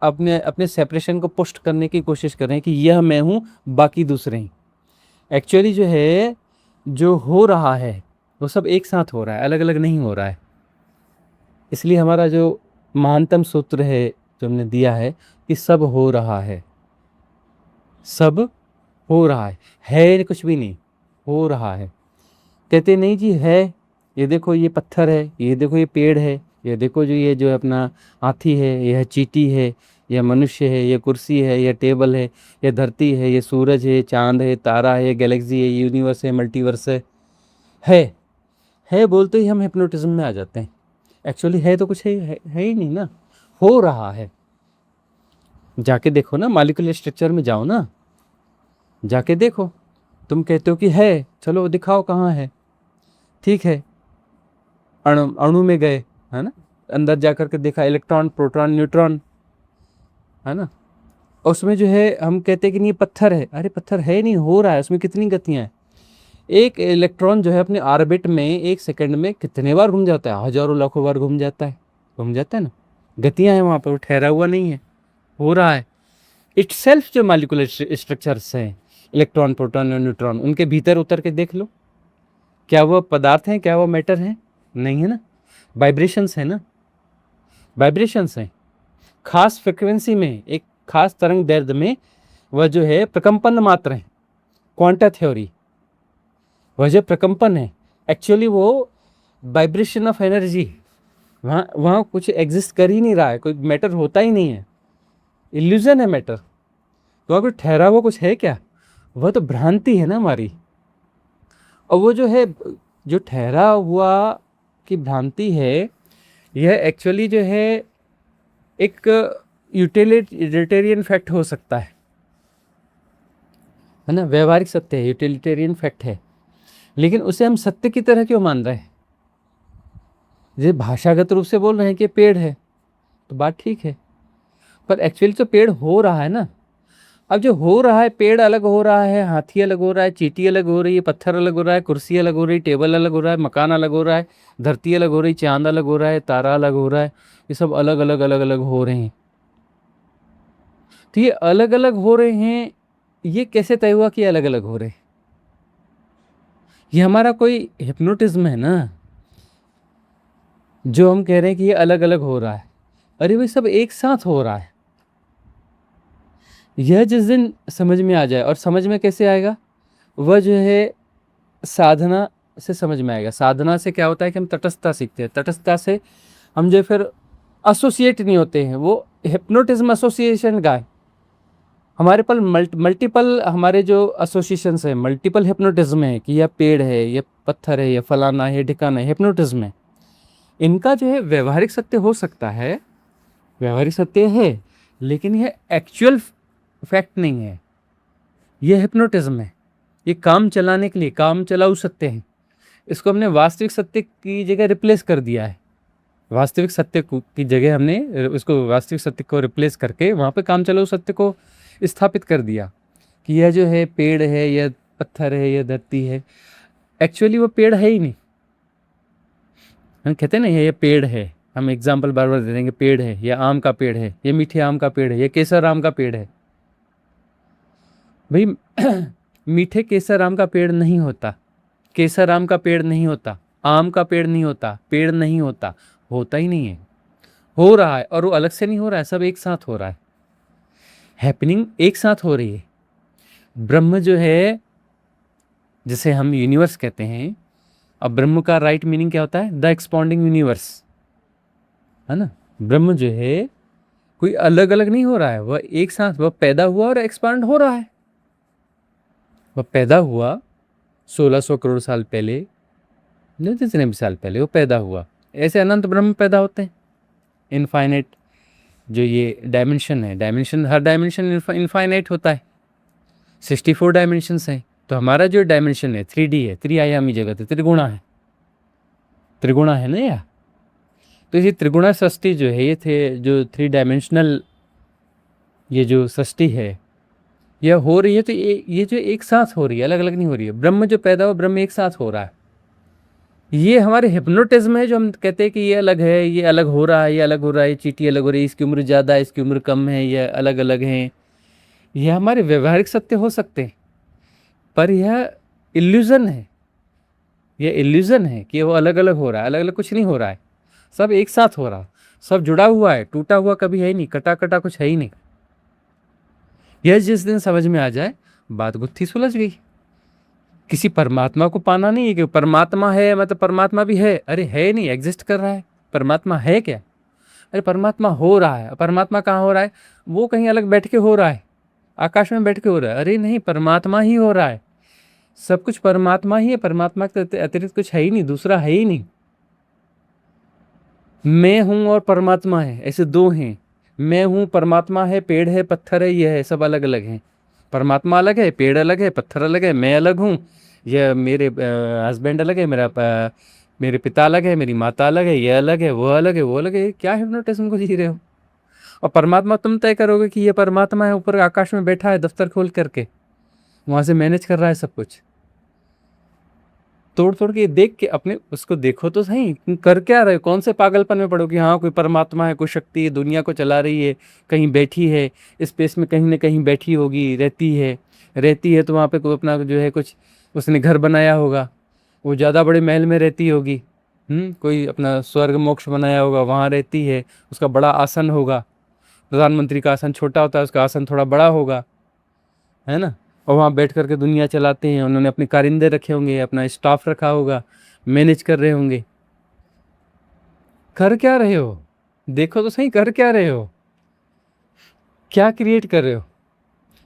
अपने अपने सेपरेशन को पुष्ट करने की कोशिश कर रहे हैं कि यह मैं हूँ, बाकी दूसरे हैं। एक्चुअली जो है, जो हो रहा है वो सब एक साथ हो रहा है, अलग अलग नहीं हो रहा है। इसलिए हमारा जो महानतम सूत्र है जो हमने दिया है कि सब हो रहा है, सब हो रहा है कुछ भी नहीं, हो रहा है। कहते नहीं जी है, ये देखो ये पत्थर है, ये देखो ये पेड़ है, ये देखो जो ये जो अपना हाथी है, यह चींटी है, यह मनुष्य है, यह कुर्सी है, यह टेबल है, यह धरती है, ये सूरज है, चांद है, तारा है, गैलेक्सी है, यूनिवर्स है, मल्टीवर्स है बोलते ही हम हिप्नोटिज्म में आ जाते हैं। एक्चुअली है तो कुछ है ही नहीं ना, हो रहा है। जाके देखो ना, मॉलिक्यूलर स्ट्रक्चर में जाओ ना, जाके देखो। तुम कहते हो कि है, चलो दिखाओ कहाँ है, ठीक है, अणु में गए, है ना, अंदर जाकर के देखा इलेक्ट्रॉन, प्रोटॉन, न्यूट्रॉन, है ना, उसमें जो है हम कहते हैं कि नहीं पत्थर है। अरे पत्थर है नहीं, हो रहा है, उसमें कितनी गतियाँ हैं। एक इलेक्ट्रॉन जो है अपने ऑर्बिट में एक सेकंड में कितने बार घूम जाता है? हजारों लाखों बार घूम जाता है ना। गतियाँ हैं वहाँ पर, वो ठहरा हुआ नहीं है, हो रहा है। इटसेल्फ जो मॉलिक्यूलर स्ट्रक्चर्स हैं, इलेक्ट्रॉन, प्रोटॉन और न्यूट्रॉन, उनके भीतर उतर के देख लो, क्या वो पदार्थ हैं, क्या वो मैटर है? नहीं है ना, वाइब्रेशंस है ना, वाइब्रेशंस हैं। खास फ्रिक्वेंसी में, एक खास तरंग दैर्ध्य में वह जो है प्रकंपन मात्र है। क्वांटा थ्योरी, वह जो प्रकंपन है एक्चुअली वो वाइब्रेशन ऑफ एनर्जी, वहाँ कुछ एग्जिस्ट कर ही नहीं रहा है, कोई मैटर होता ही नहीं है, इल्यूजन है मैटर। तो अगर ठहरा हुआ कुछ है क्या? वह तो भ्रांति है ना हमारी। और वो जो है, जो ठहरा हुआ की भ्रांति है, यह एक्चुअली जो है एक यूटिलिटेरियन फैक्ट हो सकता है ना, व्यवहारिक सत्य है, यूटिलिटेरियन फैक्ट है, लेकिन उसे हम सत्य की तरह क्यों मान रहे हैं? जैसे भाषागत रूप से बोल रहे हैं कि पेड़ है, तो बात ठीक है, पर एक्चुअली तो पेड़ हो रहा है ना। अब जो हो रहा है, पेड़ अलग हो रहा है, हाथी अलग हो रहा है, चींटी अलग हो रही है, पत्थर अलग हो रहा है, कुर्सी अलग हो रही है, टेबल अलग हो रहा है, मकान अलग हो रहा है, धरती अलग हो रही है, चांद अलग हो रहा है, तारा अलग हो रहा है, ये सब अलग अलग अलग अलग हो रहे हैं। तो ये अलग अलग हो रहे हैं, ये कैसे तय हुआ कि अलग अलग हो रहे हैं? ये हमारा कोई हिप्नोटिज्म है ना, जो हम कह रहे हैं कि ये अलग अलग हो रहा है। अरे भाई सब एक साथ हो रहा है। यह जिस दिन समझ में आ जाए, और समझ में कैसे आएगा? वह जो है साधना से समझ में आएगा। साधना से क्या होता है कि हम तटस्थता सीखते हैं, तटस्थता से हम जो फिर एसोसिएट नहीं होते हैं। वो हिप्नोटिज्म एसोसिएशन का है। हमारे पास मल्टीपल हमारे जो एसोसिएशंस हैं, मल्टीपल हिप्नोटिज्म है कि यह पेड़ है, यह पत्थर है, यह फलाना है, यह ठिकाना है, हिप्नोटिज्म है। इनका जो है व्यवहारिक सत्य हो सकता है, व्यवहारिक सत्य है, लेकिन यह एक्चुअल फैक्ट नहीं है, यह हिप्नोटिज्म है। ये काम चलाने के लिए काम चलाऊ सत्य है। इसको हमने वास्तविक सत्य की जगह रिप्लेस कर दिया है। वास्तविक सत्य की जगह हमने इसको वास्तविक सत्य को रिप्लेस करके वहाँ पे काम चलाऊ सत्य को स्थापित कर दिया कि यह जो है पेड़ है, यह पत्थर है, यह धरती है। एक्चुअली वो पेड़ है ही नहीं। हम कहते हैं ना ये पेड़ है, हम एग्जाम्पल बार बार दे देंगे, पेड़ है, यह आम का पेड़ है, ये मीठे आम का पेड़ है, यह केसर आम का पेड़ है। भाई मीठे केसर आम का पेड़ नहीं होता, केसर आम का पेड़ नहीं होता, आम का पेड़ नहीं होता, पेड़ नहीं होता, होता ही नहीं है। हो रहा है और वो अलग से नहीं हो रहा है, सब एक साथ हो रहा है, हैपनिंग एक साथ हो रही है। ब्रह्म जो है, जिसे हम यूनिवर्स कहते हैं, अब ब्रह्म का राइट मीनिंग क्या होता है? द एक्सपांडिंग यूनिवर्स, है ना। ब्रह्म जो है कोई अलग अलग नहीं हो रहा है, वह एक साथ, वह पैदा हुआ और एक्सपांड हो रहा है। वह पैदा हुआ 1600 करोड़ साल पहले, जितने भी साल पहले वो पैदा हुआ। ऐसे अनंत ब्रह्म पैदा होते हैं, इनफाइनाइट। जो ये डायमेंशन है, डायमेंशन, हर डायमेंशन इनफाइनाइट होता है। 64 डायमेंशंस हैं। तो हमारा जो डायमेंशन है 3D है, त्रिआयामी जगत है, त्रिगुणा है, त्रिगुणा है ना यार। तो ये त्रिगुणा सृष्टि जो है, ये थे जो 3 डायमेंशनल ये जो सृष्टि है, यह हो रही है। तो ये जो एक साथ हो रही है, अलग अलग नहीं हो रही है। ब्रह्म जो पैदा हुआ, ब्रह्म एक साथ हो रहा है। ये हमारे हिप्नोटिज्म है, जो हम कहते हैं कि ये अलग है, ये अलग हो रहा है, ये अलग हो रहा है, चींटी अलग हो रही है, इसकी उम्र ज़्यादा है, इसकी उम्र कम है, ये अलग अलग हैं। यह हमारे व्यवहारिक सत्य हो सकते हैं, पर यह इल्यूज़न है। यह इल्यूज़न है कि वो अलग अलग हो रहा है, अलग अलग कुछ नहीं हो रहा है, सब एक साथ हो रहा, सब जुड़ा हुआ है, टूटा हुआ कभी है ही नहीं, कटा कटा कुछ है ही नहीं। यह जिस दिन समझ में आ जाए, बात गुत्थी सुलझ गई। किसी परमात्मा को पाना नहीं है कि परमात्मा है मतलब परमात्मा भी है। अरे है नहीं, एग्जिस्ट कर रहा है। परमात्मा है क्या? अरे परमात्मा हो रहा है। परमात्मा कहाँ हो रहा है? वो कहीं अलग बैठ के हो रहा है, आकाश में बैठ के हो रहा है। अरे नहीं, परमात्मा ही हो रहा है। सब कुछ परमात्मा ही है, परमात्मा के अतिरिक्त कुछ है ही नहीं, दूसरा है ही नहीं। मैं हूँ और परमात्मा है, ऐसे दो हैं। मैं हूँ, परमात्मा है, पेड़ है, पत्थर है, यह है, सब अलग अलग हैं। परमात्मा अलग है, पेड़ अलग है, पत्थर अलग है, मैं अलग हूँ, यह मेरे हस्बैंड अलग है, मेरे पिता अलग है, मेरी माता अलग है, यह अलग है, वो अलग है, वो अलग है। क्या हिप्नोटिज्म को जी रहे हो? और परमात्मा तुम तय करोगे कि ये परमात्मा है, ऊपर आकाश में बैठा है, दफ्तर खोल करके वहाँ से मैनेज कर रहा है सब कुछ। तोड़ तोड़ के देख के अपने उसको देखो तो सही, कर क्या रहे हो? कौन से पागलपन में पड़ो कि हाँ कोई परमात्मा है, कोई शक्ति है, दुनिया को चला रही है, कहीं बैठी है, स्पेस में कहीं ना कहीं बैठी होगी, रहती है तो वहाँ पे कोई अपना जो है कुछ उसने घर बनाया होगा, वो ज़्यादा बड़े महल में रहती होगी। कोई अपना स्वर्ग मोक्ष बनाया होगा, वहाँ रहती है, उसका बड़ा आसन होगा। प्रधानमंत्री का आसन छोटा होता है, उसका आसन थोड़ा बड़ा होगा, है ना। और वहाँ बैठ करके दुनिया चलाते हैं। उन्होंने अपने कारिंदे रखे होंगे, अपना स्टाफ रखा होगा, मैनेज कर रहे होंगे। कर क्या रहे हो? देखो तो सही, कर क्या रहे हो? क्या क्रिएट कर रहे हो?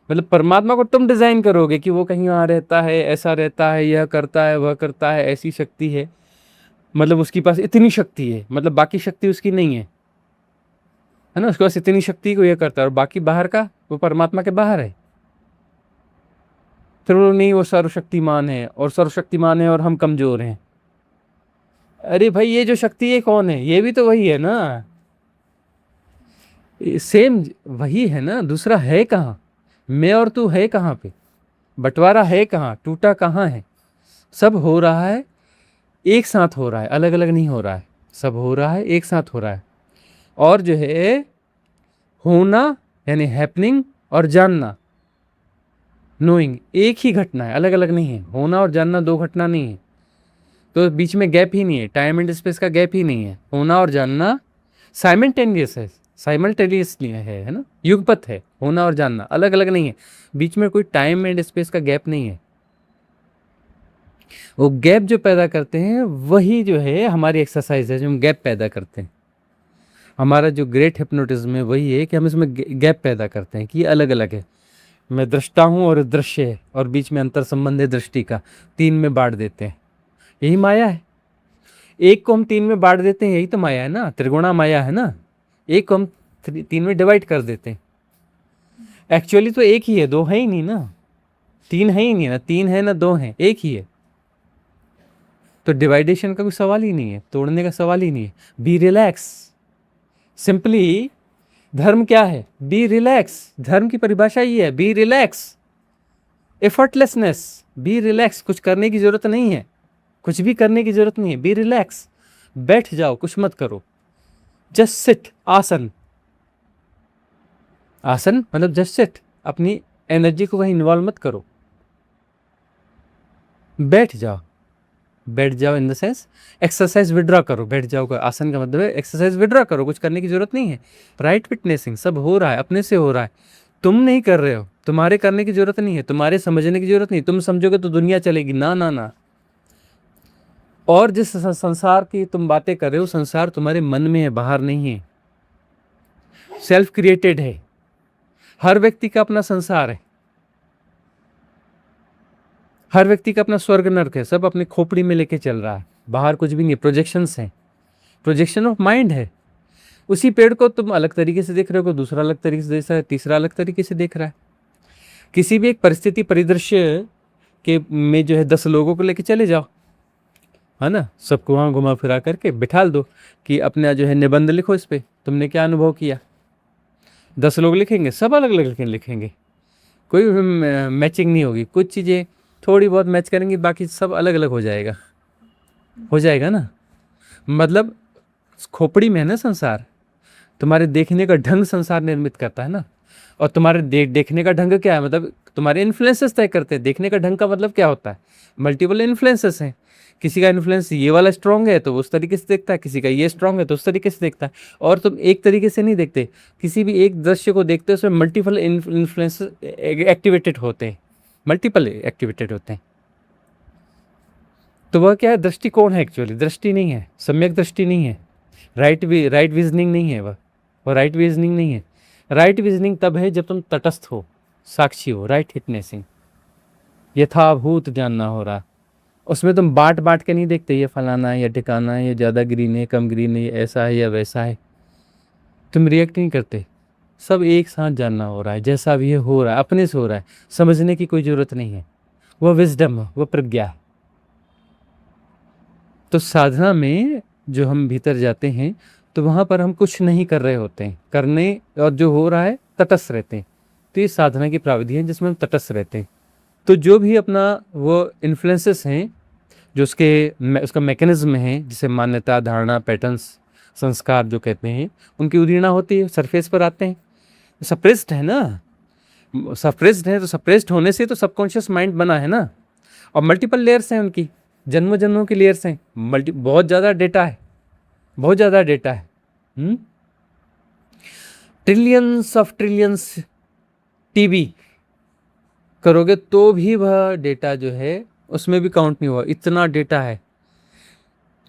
मतलब परमात्मा को तुम डिज़ाइन करोगे कि वो कहीं वहाँ रहता है, ऐसा रहता है, यह करता है, वह करता है, ऐसी शक्ति है, मतलब उसके पास इतनी शक्ति है, मतलब बाकी शक्ति उसकी नहीं है ना। उसके पास इतनी शक्ति को यह करता है और बाकी बाहर का वो परमात्मा के बाहर है। फिर वो नहीं, वो सर्वशक्तिमान है और सर्वशक्तिमान है और हम कमज़ोर हैं। अरे भाई ये जो शक्ति है कौन है? ये भी तो वही है ना, सेम वही है ना, दूसरा है कहाँ? मैं और तू है कहाँ पे? बंटवारा है कहाँ? टूटा कहाँ है? सब हो रहा है, एक साथ हो रहा है, अलग अलग नहीं हो रहा है, सब हो रहा है, एक साथ हो रहा है। और जो है होना यानी हैपनिंग और जानना, नोइंग, एक ही घटना है, अलग अलग नहीं है। होना और जानना दो घटना नहीं है, तो बीच में गैप ही नहीं है, टाइम एंड स्पेस का गैप ही नहीं है। होना और जानना साइमल्टेनियस है, साइमल्टेनियसली है ना, युगपथ है। होना और जानना अलग अलग नहीं है, बीच में कोई टाइम एंड स्पेस का गैप नहीं है। वो गैप जो पैदा करते हैं वही जो है हमारी एक्सरसाइज है, जो हम गैप पैदा करते हैं। हमारा जो ग्रेट हिप्नोटिज्म है वही है कि हम इसमें गैप पैदा करते हैं कि ये अलग अलग है। मैं दृष्टा हूँ और दृश्य है, और बीच में अंतर संबंध है दृष्टि का, तीन में बांट देते हैं। यही माया है। एक को हम 3 में बांट देते हैं, यही तो माया है ना, त्रिगुणा माया है ना। एक को हम 3 में डिवाइड कर देते हैं। एक्चुअली तो एक ही है, दो है ही नहीं ना, 3 है ही नहीं ना, 3 है ना 2 है, एक ही है। तो डिवाइडेशन का कोई सवाल ही नहीं है, तोड़ने का सवाल ही नहीं है। बी रिलैक्स, सिंपली धर्म क्या है? Be relax. धर्म की परिभाषा ये है, be relax, effortlessness, be relax. कुछ करने की जरूरत नहीं है, कुछ भी करने की जरूरत नहीं है, बी रिलैक्स। बैठ जाओ, कुछ मत करो, जस्ट सिट। आसन, आसन मतलब जस्ट सिट, अपनी एनर्जी को कहीं इन्वॉल्व मत करो, बैठ जाओ। बैठ जाओ in the sense exercise withdraw करो, बैठ जाओ का आसन का मतलब है एक्सरसाइज विड्रॉ करो, कुछ करने की जरूरत नहीं है। राइट विटनेसिंग, सब हो रहा है, अपने से हो रहा है, तुम नहीं कर रहे हो, तुम्हारे करने की जरूरत नहीं है, तुम्हारे समझने की जरूरत नहीं। तुम समझोगे तो दुनिया चलेगी, ना ना ना। और जिस संसार की तुम बातें कर रहे हो, संसार तुम्हारे मन में है, बाहर नहीं है, सेल्फ क्रिएटेड है। हर व्यक्ति का अपना संसार है, हर व्यक्ति का अपना स्वर्ग नरक है, सब अपनी खोपड़ी में लेके चल रहा है, बाहर कुछ भी नहीं, प्रोजेक्शंस हैं, प्रोजेक्शन ऑफ माइंड है। उसी पेड़ को तुम अलग तरीके से देख रहे हो, दूसरा अलग तरीके से देख रहा है, तीसरा अलग तरीके से देख रहा है। किसी भी एक परिस्थिति परिदृश्य के में जो है 10 लोगों को लेके चले जाओ, है ना, सबको वहाँ घुमा फिरा करके बिठाल दो कि अपना जो है निबंध लिखो, इस पे तुमने क्या अनुभव किया। 10 लोग लिखेंगे, सब अलग अलग लिखेंगे, कोई मैचिंग नहीं होगी। कुछ चीज़ें थोड़ी बहुत मैच करेंगी, बाकी सब अलग अलग हो जाएगा, हो जाएगा ना। मतलब खोपड़ी में है ना संसार, तुम्हारे देखने का ढंग संसार निर्मित करता है ना। और तुम्हारे देखने का ढंग क्या है? मतलब तुम्हारे इन्फ्लुएंसेस तय करते हैं। देखने का ढंग का मतलब क्या होता है? मल्टीपल इन्फ्लुएंसेस हैं। किसी का इन्फ्लुएंस ये वाला स्ट्रांग है तो उस तरीके से देखता है, किसी का ये स्ट्रांग है तो उस तरीके से देखता है। और तुम एक तरीके से नहीं देखते, किसी भी एक दृश्य को देखते हो उसमें मल्टीपल इन्फ्लुएंस एक्टिवेटेड होते हैं, मल्टीपल एक्टिवेटेड होते हैं। तो वह क्या है? दृष्टिकोण है, एक्चुअली दृष्टि नहीं है, सम्यक दृष्टि नहीं है, राइट विजनिंग नहीं है। वह राइट विजनिंग नहीं है। राइट विजनिंग तब है जब तुम तटस्थ हो, साक्षी हो, राइट विटनेसिंग, यथाभूत जानना हो रहा। उसमें तुम बांट बांट के नहीं देखते, ये फलाना है या ठिकाना है, ये ज़्यादा ग्रीन है कम ग्रीन है, ये ऐसा है या वैसा है। तुम रिएक्ट नहीं करते, सब एक साथ जानना हो रहा है, जैसा भी है हो रहा है, अपने से हो रहा है, समझने की कोई ज़रूरत नहीं है। वह विजडम है, वह प्रज्ञा है। तो साधना में जो हम भीतर जाते हैं तो वहाँ पर हम कुछ नहीं कर रहे होते हैं, करने और जो हो रहा है तटस्थ रहते हैं। तो ये साधना की प्राविधि है जिसमें हम तटस्थ रहते हैं। तो जो भी अपना वो इन्फ्लुएंसेस हैं, जो उसका मैकेनिज्म है, जिसे मान्यता, धारणा, पैटर्न्स, संस्कार जो कहते हैं, उनकी उदीर्णा होती है, सरफेस पर आते हैं। सप्रेस्ड है ना, सप्रेस्ड है तो सप्रेस्ड होने से तो सबकॉन्शियस माइंड बना है ना। और मल्टीपल लेयर्स हैं उनकी, जन्मों जन्मों की लेयर्स हैं, बहुत ज़्यादा डेटा है, बहुत ज़्यादा डेटा है। ट्रिलियंस ऑफ ट्रिलियंस टीबी करोगे तो भी वह डेटा जो है उसमें भी काउंट नहीं हुआ, इतना डेटा है।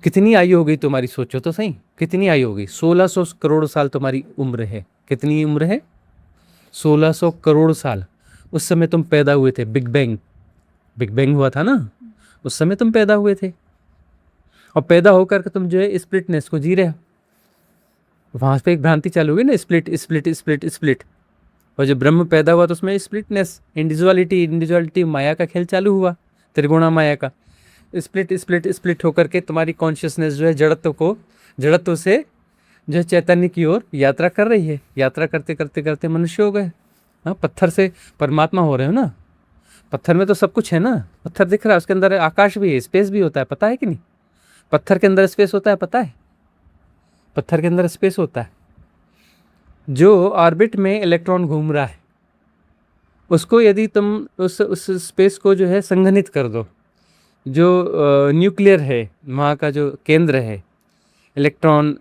कितनी आयु हो गई तुम्हारी, सोचो तो सही, कितनी आयु हो गई? 1600 करोड़ साल तुम्हारी उम्र है। कितनी उम्र है? 1600 करोड़ साल। उस समय तुम पैदा हुए थे, बिग बैंग हुआ था ना, उस समय तुम पैदा हुए थे। और पैदा होकर के तुम जो है स्प्लिटनेस को जी रहे हो। वहाँ पे एक भ्रांति चालू हुई ना, स्प्लिट स्प्लिट स्प्लिट स्प्लिट। और जब ब्रह्म पैदा हुआ तो उसमें स्प्लिटनेस, इंडिविजुअलिटी माया का खेल चालू हुआ, त्रिगुणा माया का। स्प्लिट स्प्लिट स्प्लिट होकर के तुम्हारी कॉन्शियसनेस जो है जड़त्व से जो है चैतन्य की ओर यात्रा कर रही है। यात्रा करते करते करते मनुष्य हो गए। हाँ, पत्थर से परमात्मा हो रहे हो ना। पत्थर में तो सब कुछ है ना, पत्थर दिख रहा है, उसके अंदर आकाश भी है, स्पेस भी होता है, पता है कि नहीं? पत्थर के अंदर स्पेस होता है, पता है? पत्थर के अंदर स्पेस होता है। जो ऑर्बिट में इलेक्ट्रॉन घूम रहा है, उसको यदि तुम उस स्पेस को जो है संघनित कर दो, जो न्यूक्लियर है, वहाँ का जो केंद्र है, इलेक्ट्रॉन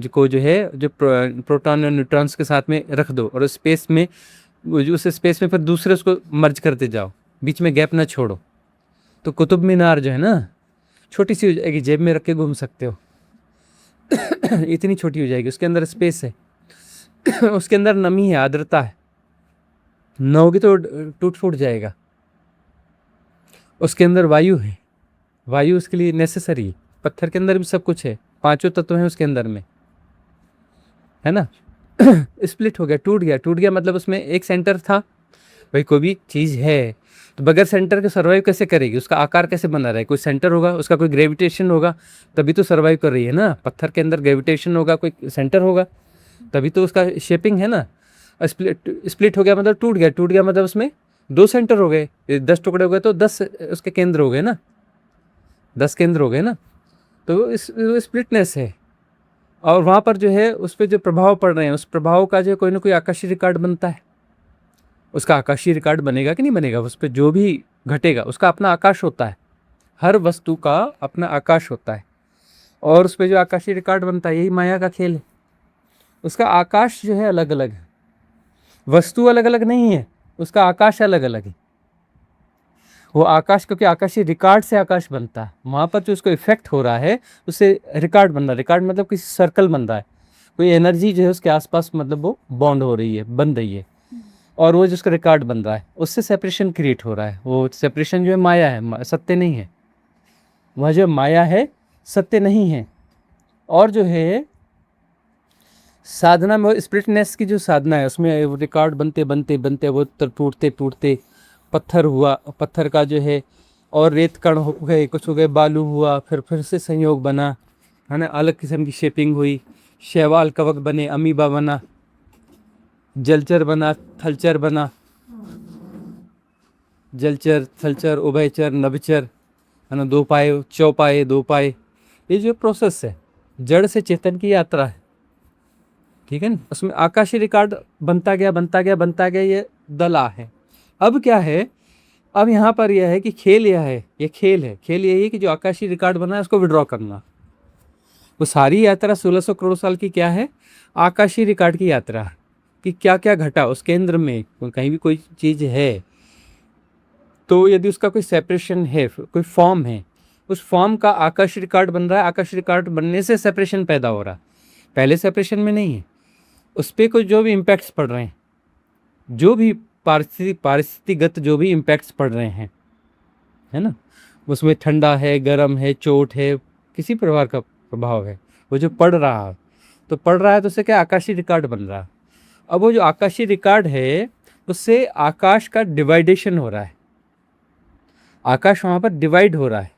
को जो है जो प्रोटॉन और न्यूट्रॉन्स के साथ में रख दो, और स्पेस में उस स्पेस में फिर दूसरे उसको मर्ज करते जाओ, बीच में गैप ना छोड़ो, तो कुतुब मीनार जो है ना, छोटी सी हो जाएगी, जेब में रख के घूम सकते हो। इतनी छोटी हो जाएगी, उसके अंदर स्पेस है, उसके अंदर नमी है, आर्द्रता है, न होगी तो टूट फूट जाएगा। उसके अंदर वायु है, वायु उसके लिए नेसेसरी है। पत्थर के अंदर भी सब कुछ है, पांचों तत्व हैं उसके अंदर में, है ना। स्प्लिट हो गया, टूट गया। टूट गया मतलब उसमें एक सेंटर था। भाई कोई भी चीज़ है तो बगैर सेंटर के सर्वाइव कैसे करेगी, उसका आकार कैसे बना रहा है, कोई सेंटर होगा, उसका कोई ग्रेविटेशन होगा, तभी तो सर्वाइव कर रही है ना। पत्थर के अंदर ग्रेविटेशन होगा, कोई सेंटर होगा, तभी तो उसका शेपिंग है ना। स्प्लिट हो गया मतलब टूट गया। टूट गया मतलब उसमें 2 सेंटर हो गए, 10 टुकड़े हो गए तो 10 उसके केंद्र हो गए ना, 10 केंद्र हो गए ना। तो इस स्प्लिटनेस है। और वहाँ पर जो है उस पर जो प्रभाव पड़ रहे हैं, उस प्रभाव का जो कोई ना कोई आकाशीय रिकॉर्ड बनता है। उसका आकाशीय रिकॉर्ड बनेगा कि नहीं बनेगा, उस पर जो भी घटेगा उसका अपना आकाश होता है। हर वस्तु का अपना आकाश होता है, और उस पर जो आकाशीय रिकॉर्ड बनता है, यही माया का खेल है। उसका आकाश जो है अलग अलग है, वस्तु अलग अलग नहीं है, उसका आकाश अलग अलग है। वो आकाश, क्योंकि आकाशीय रिकॉर्ड से आकाश बनता है, वहाँ पर जो उसको इफेक्ट हो रहा है उससे रिकॉर्ड बन रहा है। रिकॉर्ड मतलब किसी सर्कल बन रहा है, कोई एनर्जी जो है उसके आसपास मतलब वो बॉन्ड हो रही है, बन रही है, और वो जिसका रिकॉर्ड बन रहा है उससे सेपरेशन क्रिएट हो रहा है। वो सेपरेशन जो है माया है, सत्य नहीं है। वह जो माया है सत्य नहीं है। और जो है साधना में स्पिरिटनेस की जो साधना है, उसमें वो रिकॉर्ड बनते बनते बनते वो टूटते टूटते पत्थर हुआ, पत्थर का जो है, और रेत कण हो गए, कुछ हो गए, बालू हुआ, फिर से संयोग बना, है ना, अलग किस्म की शेपिंग हुई, शैवाल कवक बने, अमीबा बना, जलचर बना, थलचर बना, जलचर, थलचर, उभयचर, नभचर, है ना, 2 पाए, चौपाए, 2 पाए। ये जो प्रोसेस है जड़ से चेतन की यात्रा है, ठीक है ना। उसमें आकाशीय रिकॉर्ड बनता गया बनता गया बनता गया, ये दला है। अब क्या है, अब यहाँ पर यह है कि खेल यह है, ये खेल है। खेल यही है कि जो आकाशीय रिकॉर्ड बना है उसको विड्रॉ करना। वो सारी यात्रा 1600 करोड़ साल की क्या है, आकाशीय रिकॉर्ड की यात्रा, कि क्या क्या घटा उस केंद्र में। कहीं भी कोई चीज़ है तो यदि उसका कोई सेपरेशन है, कोई फॉर्म है, उस फॉर्म का आकाशीय रिकॉर्ड बन रहा है। आकाशीय रिकॉर्ड बनने से सेपरेशन पैदा हो रहा है, पहले सेपरेशन में नहीं है। उस पर कोई जो भी इम्पैक्ट्स पड़ रहे हैं, जो भी पारिस्थितिगत जो भी इम्पैक्ट्स पड़ रहे हैं, है ना, उसमें ठंडा है, गर्म है, चोट है, किसी प्रकार का प्रभाव है, वो जो पड़ रहा है, तो पड़ रहा है तो उससे क्या आकाशीय रिकॉर्ड बन रहा है। अब वो जो आकाशीय रिकॉर्ड है उससे आकाश का डिवाइडेशन हो रहा है, आकाश वहाँ पर डिवाइड हो रहा है।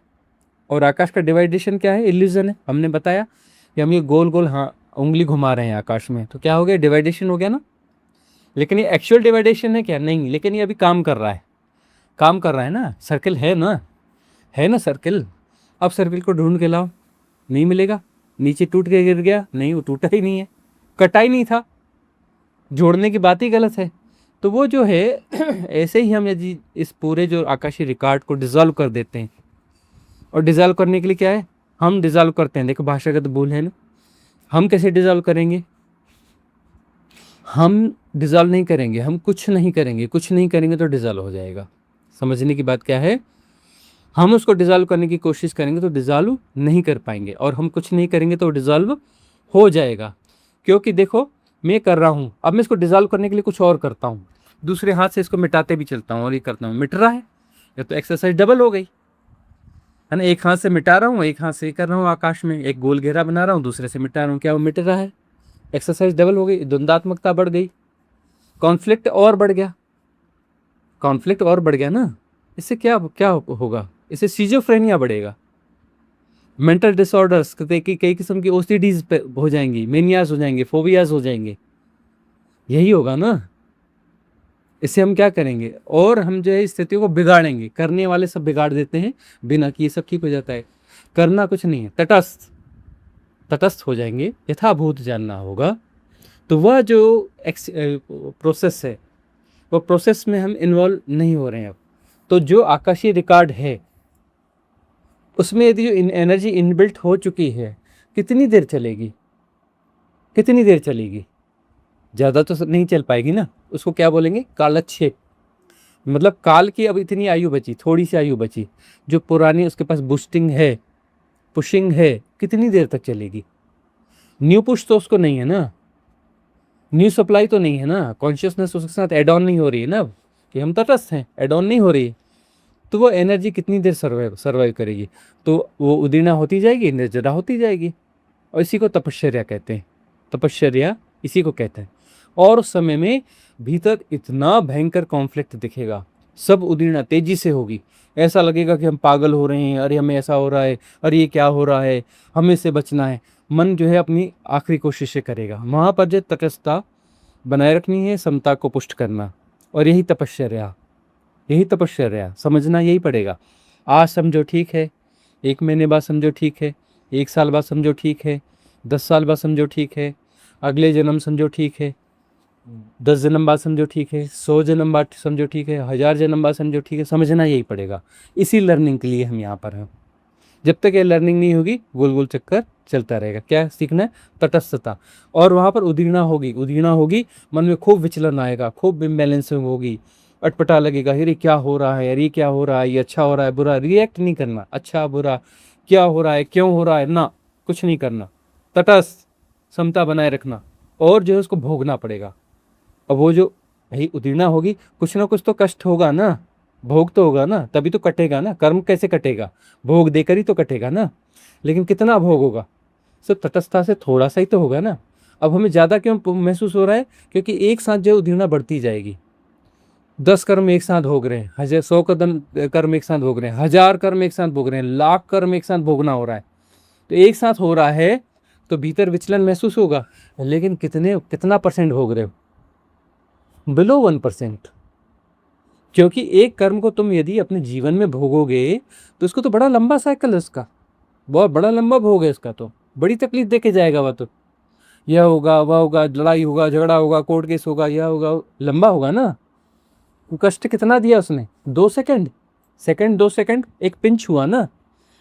और आकाश का डिवाइडेशन क्या है, इल्यूजन है। हमने बताया कि हम ये गोल गोल हाँ उंगली घुमा रहे हैं आकाश में, तो क्या हो गया, डिवाइडेशन हो गया ना। लेकिन ये एक्चुअल डिवाइडेशन है क्या, नहीं। लेकिन ये अभी काम कर रहा है, काम कर रहा है ना, सर्किल है ना, है ना सर्किल। अब सर्किल को ढूंढ के लाओ, नहीं मिलेगा। नीचे टूट के गिर गया, नहीं, वो टूटा ही नहीं है, कटा ही नहीं था, जोड़ने की बात ही गलत है। तो वो जो है ऐसे ही हम यदि इस पूरे जो आकाशीय रिकॉर्ड को डिजॉल्व कर देते हैं, और डिजॉल्व करने के लिए क्या है, हम डिजॉल्व करते हैं। देखो भाषागत भूल है ना, हम कैसे डिजॉल्व करेंगे, हम डिजॉल्व नहीं करेंगे, हम कुछ नहीं करेंगे, कुछ नहीं करेंगे तो डिजॉल्व हो जाएगा। समझने की बात क्या है, हम उसको डिजॉल्व करने की कोशिश करेंगे तो डिजॉल्व नहीं कर पाएंगे, और हम कुछ नहीं करेंगे तो डिजॉल्व हो जाएगा। क्योंकि देखो मैं कर रहा हूँ, अब मैं इसको डिजॉल्व करने के लिए कुछ और करता हूँ, दूसरे हाथ से इसको मिटाते भी चलता हूँ और ये करता हूँ, मिट रहा है। ये तो एक्सरसाइज डबल हो गई, है ना। एक हाथ से मिटा रहा हूँ, एक हाथ से कर रहा हूँ, आकाश में एक गोल घेरा बना रहा हूँ, दूसरे से मिटा रहा हूँ, क्या वो मिट रहा है। एक्सरसाइज डबल हो गई, द्वंद्वात्मकता बढ़ गई, कॉन्फ्लिक्ट और बढ़ गया, कॉन्फ्लिक्ट और बढ़ गया ना। इससे क्या क्या होगा, इससे सीजोफ्रेनिया बढ़ेगा, मेंटल डिसऑर्डर्स, कई किस्म की ओसीडीज हो जाएंगी, मेनियाज हो जाएंगे, फोबियाज हो जाएंगे, यही होगा ना। इससे हम क्या करेंगे, और हम जो है स्थितियों को बिगाड़ेंगे। करने वाले सब बिगाड़ देते हैं बिना कि ये सब ठीक हो जाता है। करना कुछ नहीं है, तटस्थ, तटस्थ हो जाएंगे, यथाभूत जानना होगा। तो वह जो प्रोसेस है, वो प्रोसेस में हम इन्वॉल्व नहीं हो रहे हैं अब। तो जो आकाशीय रिकॉर्ड है उसमें यदि जो एनर्जी इनबिल्ट हो चुकी है, कितनी देर चलेगी, कितनी देर चलेगी, ज़्यादा तो नहीं चल पाएगी ना। उसको क्या बोलेंगे, कालक्षेप। मतलब काल की अब इतनी आयु बची, थोड़ी सी आयु बची, जो पुरानी उसके पास बूस्टिंग है, पुशिंग है, कितनी देर तक चलेगी। न्यू पुश तो उसको नहीं है ना, न्यू सप्लाई तो नहीं है ना, कॉन्शियसनेस उसके साथ एड ऑन नहीं हो रही है ना, कि हम तटस्थ हैं, एड ऑन नहीं हो रही है। तो वो एनर्जी कितनी देर सर्वाइव करेगी, तो वो उदीर्णा होती जाएगी, निर्जरा होती जाएगी। और इसी को तपश्चर्या कहते हैं, तपश्चर्या इसी को कहते हैं। और उस समय में भीतर इतना भयंकर कॉन्फ्लिक्ट दिखेगा, सब उदीर्णा तेजी से होगी, ऐसा लगेगा कि हम पागल हो रहे हैं, अरे हमें ऐसा हो रहा है, अरे ये क्या हो रहा है, हमें से बचना है। मन जो है अपनी आखिरी कोशिशें करेगा। वहाँ पर जो तटस्थता बनाए रखनी है, समता को पुष्ट करना, और यही तपश्चर्या, यही तपश्चर्या, समझना यही पड़ेगा। आज समझो ठीक है, 1 महीने बाद समझो ठीक है, 1 साल बाद समझो ठीक है, 10 साल बाद समझो ठीक है, अगले जन्म समझो ठीक है, 10 जन्म बाद समझो ठीक है, 100 जन्म बाद समझो ठीक है, 1000 जन्म बाद समझो ठीक है। समझना यही पड़ेगा। इसी लर्निंग के लिए हम यहाँ पर हैं। जब तक ये लर्निंग नहीं होगी, गोल गोल चक्कर चलता रहेगा। क्या सीखना है? तटस्थता। और वहाँ पर उदीर्णा होगी, उदीर्णा होगी, मन में खूब विचलन आएगा, खूब इम्बैलेंसिंग होगी, अटपटा लगेगा, अरे क्या हो रहा है, अरे क्या हो रहा है, ये अच्छा हो रहा है, बुरा। रिएक्ट नहीं करना, अच्छा बुरा, क्या हो रहा है, क्यों हो रहा है, ना, कुछ नहीं करना। तटस्थ, समता बनाए रखना, और जो है उसको भोगना पड़ेगा। अब वो जो भाई उदीर्णा होगी, कुछ ना कुछ तो कष्ट होगा ना, भोग तो होगा ना, तभी तो कटेगा ना। कर्म कैसे कटेगा? भोग देकर ही तो कटेगा ना। लेकिन कितना भोग होगा? सिर्फ तटस्थता से थोड़ा सा ही तो होगा ना। अब हमें ज़्यादा क्यों महसूस हो रहा है? क्योंकि एक साथ जो उदीर्णा बढ़ती जाएगी। 10 कर्म एक साथ भोग रहे हैं, 100 कदम कर्म एक साथ भोग रहे हैं, 1000 कर्म एक साथ भोग रहे हैं, लाख कर्म एक साथ भोगना हो रहा है। तो एक साथ हो रहा है तो भीतर विचलन महसूस होगा। लेकिन कितना परसेंट भोग रहे हो? बिलो 1%। क्योंकि एक कर्म को तुम यदि अपने जीवन में भोगोगे तो उसको तो बड़ा लंबा साइकिल है उसका, बहुत बड़ा लंबा भोग है इसका, तो बड़ी तकलीफ दे के जाएगा वह। तो यह होगा, वह होगा, लड़ाई होगा, झगड़ा होगा, कोर्ट केस होगा, यह होगा, लंबा होगा ना। कष्ट कितना दिया उसने? 2 सेकंड, 2 सेकंड एक पिंच हुआ ना।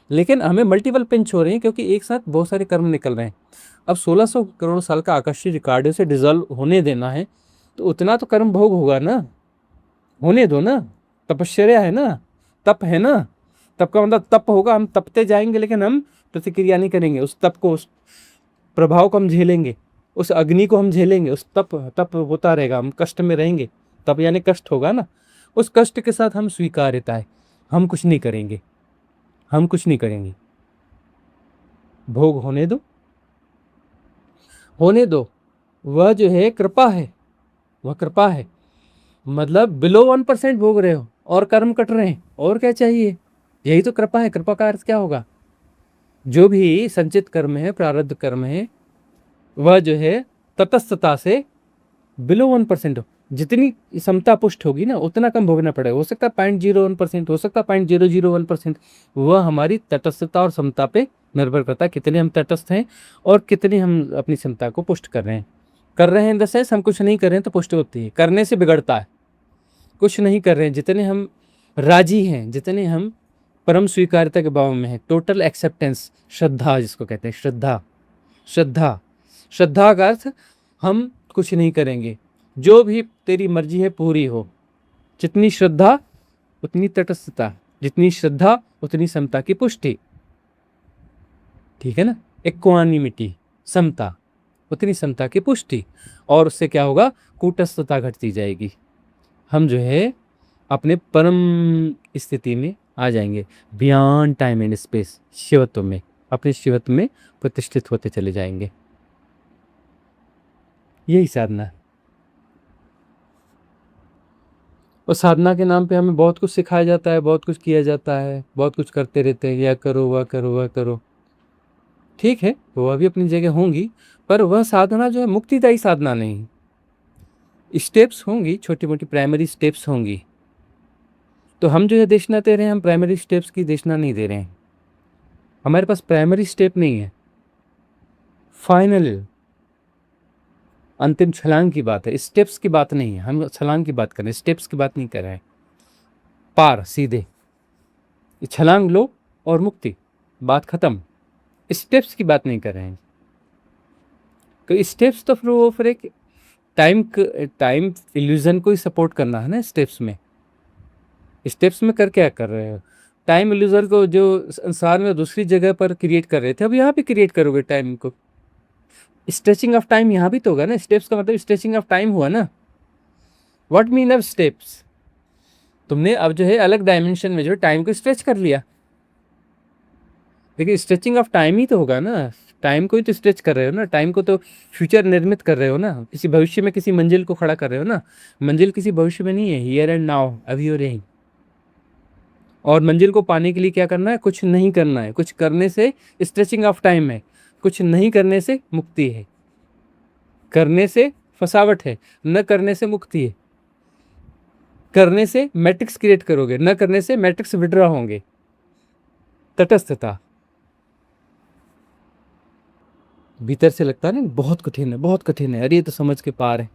लेकिन हमें मल्टीपल पिंच हो रहे हैं, क्योंकि एक साथ बहुत सारे कर्म निकल रहे हैं। अब 1600 करोड़ साल का आकाशीय रिकॉर्ड से डिजॉल्व होने देना है, तो उतना तो कर्म भोग होगा ना। होने दो ना, तपश्चर्या है ना, तप है ना। तप का मतलब तप होगा, हम तपते जाएंगे, लेकिन हम प्रतिक्रिया नहीं करेंगे। उस तप को, उस प्रभाव को हम झेलेंगे, उस अग्नि को हम झेलेंगे, उस तप होता रहेगा, हम कष्ट में रहेंगे। तप यानी कष्ट होगा ना। उस कष्ट के साथ हम स्वीकार्यता है, हम कुछ नहीं करेंगे, हम कुछ नहीं करेंगे। भोग होने दो, होने दो। वह जो है कृपा है, वह कृपा है। मतलब बिलो 1% भोग रहे हो और कर्म कट रहे हैं, और क्या चाहिए? यही तो कृपा है। कृपा का अर्थ क्या होगा? जो भी संचित कर्म है, प्रारब्ध कर्म है, वह जो है तटस्थता से बिलो 1% हो। जितनी समता पुष्ट होगी ना, उतना कम भोगना पड़ेगा। हो सकता है 0.01%, हो सकता है 0.001%। वह हमारी तटस्थता और समता पे निर्भर करता है, कितने हम तटस्थ हैं और कितने हम अपनी क्षमता को पुष्ट कर रहे हैं। कर रहे हैं इन द सेंस, हम कुछ नहीं कर रहे हैं तो पुष्ट होती है, करने से बिगड़ता है। कुछ नहीं कर रहे हैं, जितने हम राजी हैं, जितने हम परम स्वीकार्यता के भाव में हैं, टोटल एक्सेप्टेंस, श्रद्धा जिसको कहते हैं, श्रद्धा, श्रद्धा, श्रद्धा का अर्थ हम कुछ नहीं करेंगे, जो भी तेरी मर्जी है पूरी हो। जितनी श्रद्धा उतनी तटस्थता, जितनी श्रद्धा उतनी समता की पुष्टि। ठीक है ना? इक्वानिमिटी, समता, उतनी समता की पुष्टि। और उससे क्या होगा? कूटस्थता घटती जाएगी। हम जो है अपने परम स्थिति में आ जाएंगे, बियॉन्ड टाइम एंड स्पेस, शिवत्व में, अपने शिवत्व में प्रतिष्ठित होते चले जाएंगे। यही साधना है। और साधना के नाम पे हमें बहुत कुछ सिखाया जाता है, बहुत कुछ किया जाता है, बहुत कुछ करते रहते हैं, यह करो, वह करो, वह करो। ठीक है, वह भी अपनी जगह होंगी, पर वह साधना जो है मुक्तिदायी साधना नहीं। स्टेप्स होंगी, छोटी मोटी प्राइमरी स्टेप्स होंगी। तो हम जो है देशना दे रहे हैं, हम प्राइमरी स्टेप्स की देशना नहीं दे रहे हैं। हमारे पास प्राइमरी स्टेप नहीं है, फाइनल अंतिम छलांग की बात है, स्टेप्स की बात नहीं है। हम छलांग की बात कर रहे हैं, स्टेप्स की बात नहीं कर रहे हैं। पार सीधे छलांग लो और मुक्ति, बात खत्म। स्टेप्स की बात नहीं कर रहे हैं। तो स्टेप्स तो फिर एक टाइम इल्यूजन को ही सपोर्ट करना है ना। स्टेप्स में कर क्या कर रहे हो? टाइम इल्यूजन को जो संसार में दूसरी जगह पर क्रिएट कर रहे थे, अब यहाँ भी क्रिएट करोगे टाइम को। स्ट्रेचिंग ऑफ टाइम यहाँ भी तो होगा ना। स्टेप्स का मतलब स्ट्रेचिंग ऑफ टाइम हुआ ना। What mean of steps? तुमने अब जो है अलग डायमेंशन में जो है टाइम को स्ट्रेच कर लिया। देखिए स्ट्रेचिंग ऑफ टाइम ही तो होगा ना, टाइम को ही तो स्ट्रेच कर रहे हो ना, टाइम को तो फ्यूचर निर्मित कर रहे हो ना, किसी भविष्य में किसी मंजिल को खड़ा कर रहे हो ना। मंजिल किसी भविष्य में नहीं है, हियर एंड नाउ, अभी और यहीं। और मंजिल को पाने के लिए क्या करना है, कुछ नहीं करना है, कुछ करने से स्ट्रेचिंग ऑफ टाइम है, कुछ नहीं करने से मुक्ति है। करने से फसावट है, न करने से मुक्ति है। करने से मैट्रिक्स क्रिएट करोगे, न करने से मैट्रिक्स विड्रॉ होंगे। तटस्थता। भीतर से लगता है ना बहुत कठिन है, बहुत कठिन है, अरे ये तो समझ के पार है।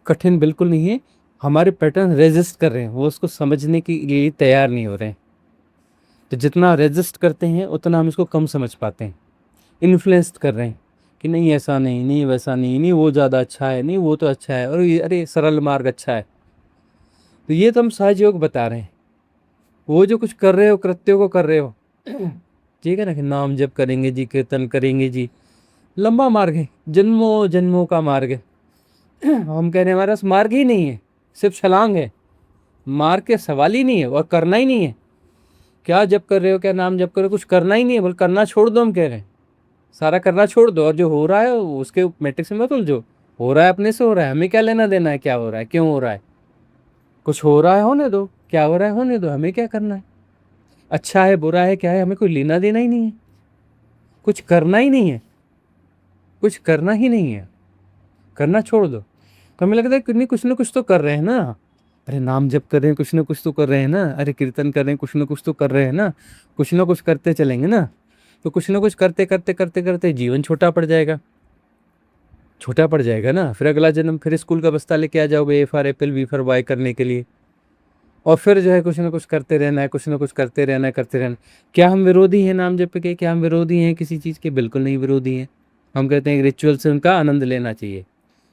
कठिन बिल्कुल नहीं है, हमारे पैटर्न रेजिस्ट कर रहे हैं, वो उसको समझने के लिए तैयार नहीं हो रहे हैं। तो जितना रेजिस्ट करते हैं उतना हम इसको कम समझ पाते हैं। इन्फ्लुएंस कर रहे हैं कि नहीं ऐसा नहीं, नहीं वैसा नहीं, नहीं वो ज़्यादा अच्छा है, नहीं वो तो अच्छा है, और ये अरे सरल मार्ग अच्छा है। तो ये तो हम सहज बता रहे हैं। वो जो कुछ कर रहे हो, कृत्यों को कर रहे हो, ठीक है ना, कि नाम जप करेंगे जी, कीर्तन करेंगे जी, लंबा मार्ग है, जन्मों जन्मों का मार्ग है। हम कह रहे हैं हमारे पास मार्ग ही नहीं है, सिर्फ छलांग है, मार्ग के सवाल ही नहीं है, और करना ही नहीं है। क्या जप कर रहे हो, क्या नाम जप कर रहे हो, कुछ करना ही नहीं है, बोल करना छोड़ दो, हम कह रहे हैं सारा करना छोड़ दो, और जो हो रहा है उसके मैट्रिक्स में मत उलझो। हो रहा है अपने से हो रहा है, हमें क्या लेना देना है, क्या हो रहा है, क्यों हो रहा है। कुछ हो रहा है होने दो, क्या हो रहा है होने दो, हमें क्या करना है। अच्छा है बुरा है क्या है, हमें कोई लेना देना ही नहीं है। कुछ करना ही नहीं है, कुछ करना ही नहीं है, करना छोड़ दो। तो हमें लगता है कि नहीं कुछ ना कुछ तो कर रहे हैं ना, अरे नाम जप कर रहे हैं, कुछ ना कुछ तो कर रहे हैं ना, अरे कीर्तन कर रहे हैं, कुछ ना कुछ तो कर रहे हैं ना, कुछ ना कुछ करते चलेंगे ना। तो कुछ ना कुछ करते करते करते करते जीवन छोटा पड़ जाएगा, छोटा पड़ जाएगा ना। फिर अगला जन्म फिर स्कूल का बस्ता लेके आ जाओगे, A for apple, B for boy करने के लिए। और फिर जो है कुछ ना कुछ करते रहना है, कुछ ना कुछ करते रहना है, करते रहना। क्या हम विरोधी हैं नाम जप के, क्या हम विरोधी हैं किसी चीज़ के, बिल्कुल नहीं विरोधी हैं। हम कहते हैं रिचुअल से उनका आनंद लेना चाहिए,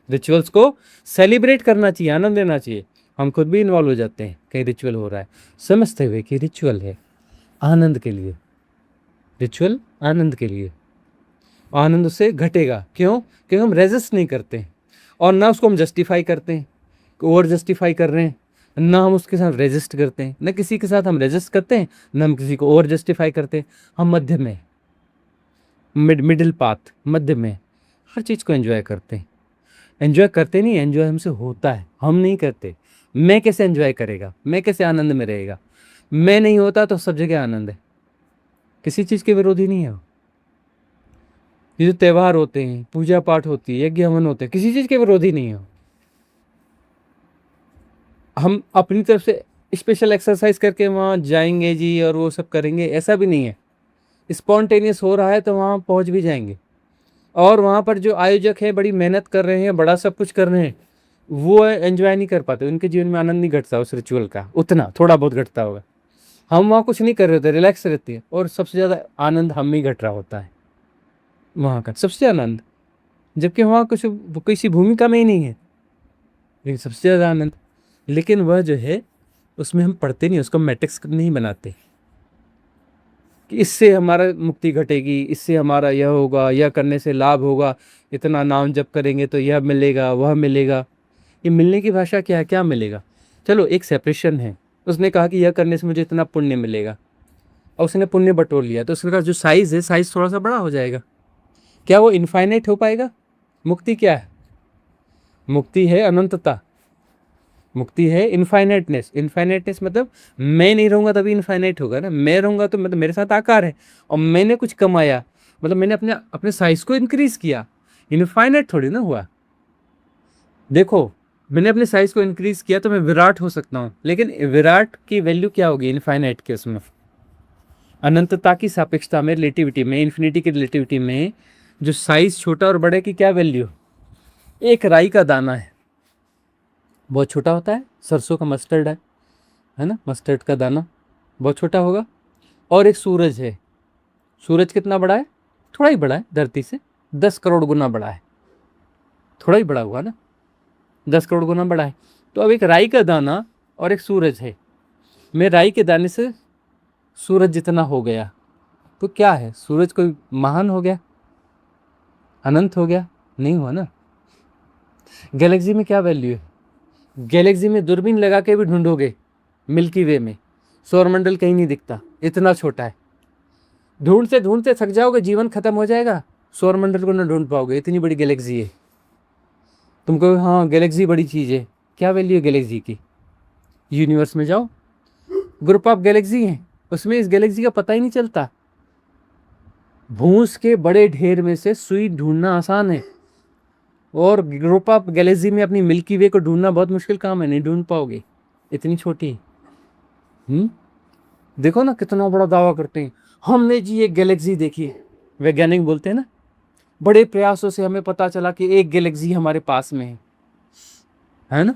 रिचुअल्स को सेलिब्रेट करना चाहिए, आनंद लेना चाहिए। हम खुद भी इन्वॉल्व हो जाते हैं, कहीं रिचुअल हो रहा है, समझते हुए कि रिचुअल है आनंद के लिए, रिचुअल आनंद के लिए, आनंद उससे घटेगा। क्यों? क्योंकि हम रेजिस्ट नहीं करते हैं, और ना उसको हम जस्टिफाई करते हैं, ओवर जस्टिफाई कर रहे हैं, ना हम उसके साथ रेजिस्ट करते हैं, न किसी के साथ हम रेजिस्ट करते हैं, न हम किसी को ओवर जस्टिफाई करते हैं। हम मध्य में, मिडिल पाथ, मध्य में हर चीज़ को एंजॉय करते हैं। एंजॉय करते नहीं, एंजॉय हमसे होता है, हम नहीं करते। मैं कैसे एंजॉय करेगा, मैं कैसे आनंद में रहेगा। मैं नहीं होता तो सब जगह आनंद है, किसी चीज़ के विरोधी नहीं है वो। ये जो त्यौहार होते हैं, पूजा पाठ होती है, यज्ञ हवन होते हैं, किसी चीज़ के विरोधी नहीं है वो। हम अपनी तरफ से स्पेशल एक्सरसाइज करके वहाँ जाएंगे जी और वो सब करेंगे, ऐसा भी नहीं है। स्पॉन्टेनियस हो रहा है तो वहाँ पहुँच भी जाएंगे। और वहाँ पर जो आयोजक हैं बड़ी मेहनत कर रहे हैं, बड़ा सब कुछ कर रहे हैं, वो एंजॉय नहीं कर पाते, उनके जीवन में आनंद नहीं घटता उस रिचुअल का, उतना थोड़ा बहुत घटता होगा। हम वहाँ कुछ नहीं कर रहे होते, रिलैक्स रहते हैं, और सबसे ज़्यादा आनंद हम ही घट रहा होता है वहाँ का, सबसे आनंद। जबकि वहाँ कुछ किसी भूमिका में ही नहीं है, लेकिन सबसे ज़्यादा आनंद। लेकिन वह जो है उसमें हम पढ़ते नहीं, उसको मैट्रिक्स नहीं बनाते कि इससे हमारा मुक्ति घटेगी, इससे हमारा यह होगा, यह करने से लाभ होगा, इतना नाम जप करेंगे तो यह मिलेगा वह मिलेगा। ये मिलने की भाषा क्या है, क्या मिलेगा। चलो एक सेपरेशन है, उसने कहा कि यह करने से मुझे इतना पुण्य मिलेगा, और उसने पुण्य बटोर लिया, तो उसका जो साइज़ है, साइज़ थोड़ा सा बड़ा हो जाएगा। क्या वो इनफाइनाइट हो पाएगा? मुक्ति क्या है? मुक्ति है अनंतता, मुक्ति है इनफाइनाइटनेस। इनफाइनाइटनेस मतलब मैं नहीं रहूँगा तभी इनफाइनाइट होगा ना, मैं रहूँगा तो मतलब मेरे साथ आकार है, और मैंने कुछ कमाया मतलब मैंने अपने अपने साइज को इंक्रीज किया, इनफाइनाइट थोड़ी ना हुआ। देखो मैंने अपने साइज को इंक्रीज किया तो मैं विराट हो सकता हूँ, लेकिन विराट की वैल्यू क्या होगी इनफाइनाइट के उसमें। अनंतता की सापेक्षता में, रिलेटिविटी में, इन्फिनिटी की रिलेटिविटी में जो साइज छोटा और बड़े की क्या वैल्यू। एक राई का दाना है, बहुत छोटा होता है, सरसों का मस्टर्ड है ना, मस्टर्ड का दाना बहुत छोटा होगा। और एक सूरज है, सूरज कितना बड़ा है, थोड़ा ही बड़ा है, धरती से 10 करोड़ गुना बड़ा है, थोड़ा ही बड़ा हुआ ना, 10 करोड़ गुना बड़ा है। तो अब एक राई का दाना और एक सूरज है, मैं राई के दाने से सूरज जितना हो गया, तो क्या है, सूरज कोई महान हो गया, अनंत हो गया? नहीं हुआ ना। गैलेक्सी में क्या वैल्यू है, गैलेक्सी में दूरबीन लगा के भी ढूंढोगे मिल्की वे में सौरमंडल कहीं नहीं दिखता, इतना छोटा है। ढूंढते ढूंढते थक जाओगे, जीवन खत्म हो जाएगा, सौरमंडल को ना ढूंढ पाओगे, इतनी बड़ी गैलेक्सी है। तुमको हाँ गैलेक्सी बड़ी चीज़ है, क्या वैल्यू है गैलेक्सी की? यूनिवर्स में जाओ, ग्रुप ऑफ गैलेक्सी हैं, उसमें इस गैलेक्सी का पता ही नहीं चलता। भूस के बड़े ढेर में से सुई ढूंढना आसान है, और ग्रुप ऑफ गैलेक्सी में अपनी मिल्की वे को ढूंढना बहुत मुश्किल काम है, नहीं ढूंढ पाओगे, इतनी छोटी। देखो ना कितना बड़ा दावा करते हैं, हमने जी एक गैलेक्सी देखी है। वैज्ञानिक बोलते हैं ना, बड़े प्रयासों से हमें पता चला कि एक गैलेक्सी हमारे पास में है ना,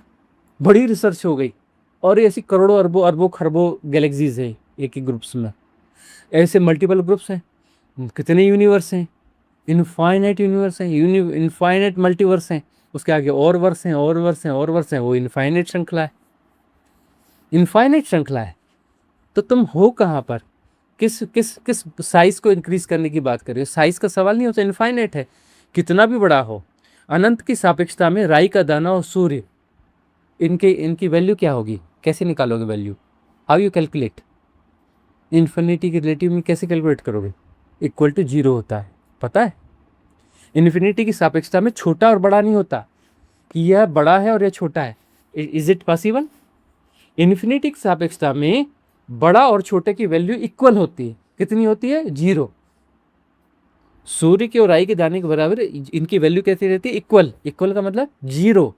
बड़ी रिसर्च हो गई, और ऐसी करोड़ों अरबों अरबों खरबों गैलेक्सीज है एक ही ग्रुप्स में, ऐसे मल्टीपल ग्रुप्स हैं, कितने यूनिवर्स हैं, इनफाइनाइट यूनिवर्स हैं, इनफाइनाइट मल्टीवर्स हैं, उसके आगे और वर्स हैं और वर्स हैं और वर्स हैं, वो इनफाइनाइट श्रृंखला है, इनफाइनाइट श्रृंखला है। तो तुम हो कहाँ पर, किस किस किस साइज को इंक्रीज करने की बात कर रहे हो? साइज का सवाल नहीं होता, इनफाइनाइट है, कितना भी बड़ा हो। अनंत की सापेक्षता में राई का दाना और सूर्य, इनकी वैल्यू क्या होगी? कैसे निकालोगे value? How you calculate? Infinity के रिलेटिव में कैसे कैलकुलेट करोगे? इक्वल टू 0 होता है, पता है? इन्फिनिटी की सापेक्षता में छोटा और बड़ा नहीं होता कि यह बड़ा है और यह छोटा है। Is it possible? इन्फिनिटी की सापेक्षता में बड़ा और छोटे की वैल्यू इक्वल होती है। कितनी होती है? 0। सूर्य की और राई के दाने के बराबर इनकी वैल्यू कैसी रहती है? इक्वल। इक्वल का मतलब 0,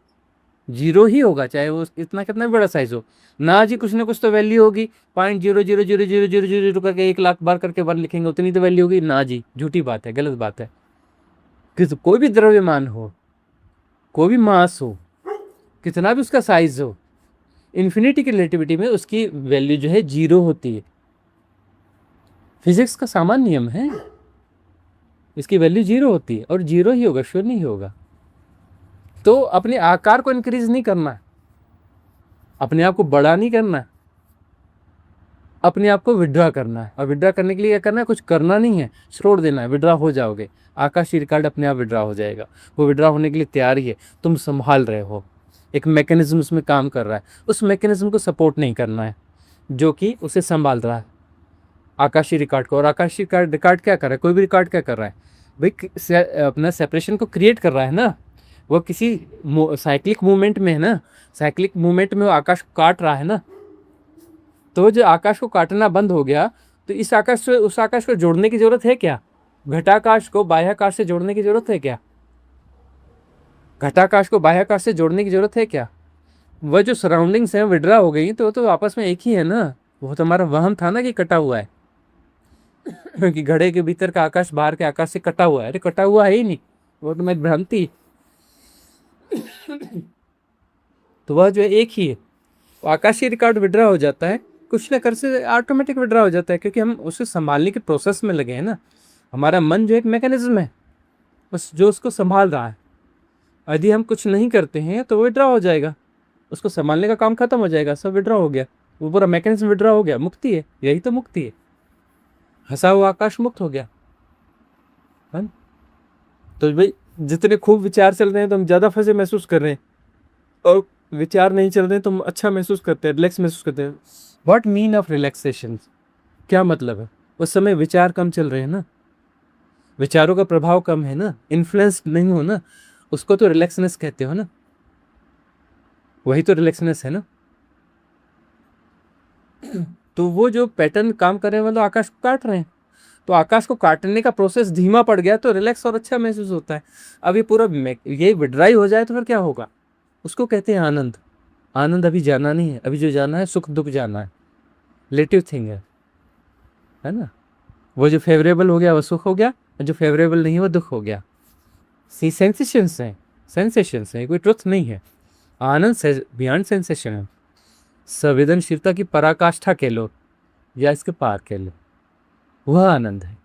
0 ही होगा, चाहे वो इतना कितना भी बड़ा साइज हो ना जी, कुछ ना कुछ तो वैल्यू होगी। 0.0000000 करके 1,00,000 बार करके 1 लिखेंगे, उतनी तो वैल्यू होगी ना जी, झूठी बात है, गलत बात है। कोई भी द्रव्यमान हो, कोई भी मास हो, कितना भी उसका साइज हो, इन्फिनिटी की रिलेटिविटी में उसकी वैल्यू जो है 0 होती है। फिजिक्स का सामान्य नियम है, इसकी वैल्यू 0 होती है और 0 ही होगा, श्योर नहीं होगा। तो अपने आकार को इंक्रीज नहीं करना है, अपने आप को बड़ा नहीं करना है, अपने आप को विड्रॉ करना है। और विड्रॉ करने के लिए क्या करना है? कुछ करना नहीं है, छोड़ देना है, विड्रॉ हो जाओगे। आकाशीय रिकॉर्ड अपने आप विड्रॉ हो जाएगा, वो विड्रॉ होने के लिए तैयार ही है, तुम संभाल रहे हो, एक मैकेनिज्म उसमें काम कर रहा है, उस मैकेनिज्म को सपोर्ट नहीं करना है जो कि उसे संभाल रहा है, आकाशीय रिकॉर्ड को। और आकाशीय रिकॉर्ड क्या कर रहा है? कोई भी रिकॉर्ड क्या कर रहा है भाई? अपना सेपरेशन को क्रिएट कर रहा है ना, वो किसी साइक्लिक मूवमेंट में है ना, साइक्लिक मूवमेंट में वो आकाश को काट रहा है ना। तो जो आकाश को काटना बंद हो गया, तो इस आकाश से उस आकाश को जोड़ने की जरूरत है क्या? घटाकाश को बाह्याकाश से जोड़ने की जरूरत है क्या? घटाकाश को बाह्याकाश से जोड़ने की जरूरत है क्या? वह जो सराउंडिंग्स हैं विड्रा हो गई, तो आपस में एक ही है ना। वो तुम्हारा वहम था ना कि कटा हुआ है कि घड़े के भीतर का आकाश बाहर के आकाश से कटा हुआ है। अरे कटा हुआ है ही नहीं, वो तो मैं भ्रांति। तो वह जो है एक ही है। आकाशीय रिकॉर्ड विड्रा हो जाता है, कुछ ना कर से ऑटोमेटिक विड्रा हो जाता है, क्योंकि हम उसे संभालने के प्रोसेस में लगे हैं ना। हमारा मन जो एक मैकेनिज्म है, बस जो उसको संभाल रहा है। यदि हम कुछ नहीं करते हैं तो विड्रा हो जाएगा, उसको संभालने का काम खत्म हो जाएगा, सब विड्रा हो गया, वो पूरा मैकेनिज्म विड्रा हो गया। मुक्ति है, यही तो मुक्ति है। हंसा हुआ आकाश मुक्त हो गया है। तो भाई जितने खूब विचार चल रहे हैं तो हम ज़्यादा फंसे महसूस कर रहे हैं, और विचार नहीं चल रहे हैं तो हम अच्छा महसूस करते हैं, रिलैक्स महसूस करते हैं। What mean of relaxation? क्या मतलब है? उस समय विचार कम चल रहे हैं ना, विचारों का प्रभाव कम है ना, इन्फ्लुएंस नहीं हो ना, उसको तो रिलैक्सनेस कहते हो ना। वही तो रिलैक्सनेस है ना। तो वो जो पैटर्न काम कर रहे हैं, मतलब आकाश को काट रहे हैं, तो आकाश को काटने का प्रोसेस धीमा पड़ गया तो रिलैक्स और अच्छा महसूस होता है। अब ये पूरा ये विड्राई हो जाए तो फिर क्या होगा? उसको कहते हैं आनंद। आनंद अभी जाना नहीं है, अभी जो जाना है सुख दुख जाना है, रिलेटिव थिंग है ना। वो जो फेवरेबल हो गया वो सुख हो गया, और जो फेवरेबल नहीं वो दुख हो गया। सेंसेशंस हैं, कोई ट्रुथ नहीं है। आनंद बियॉन्ड सेंसेशन है, संवेदनशीलता की पराकाष्ठा कह लो या इसके पार कह लो, वह आनंद है।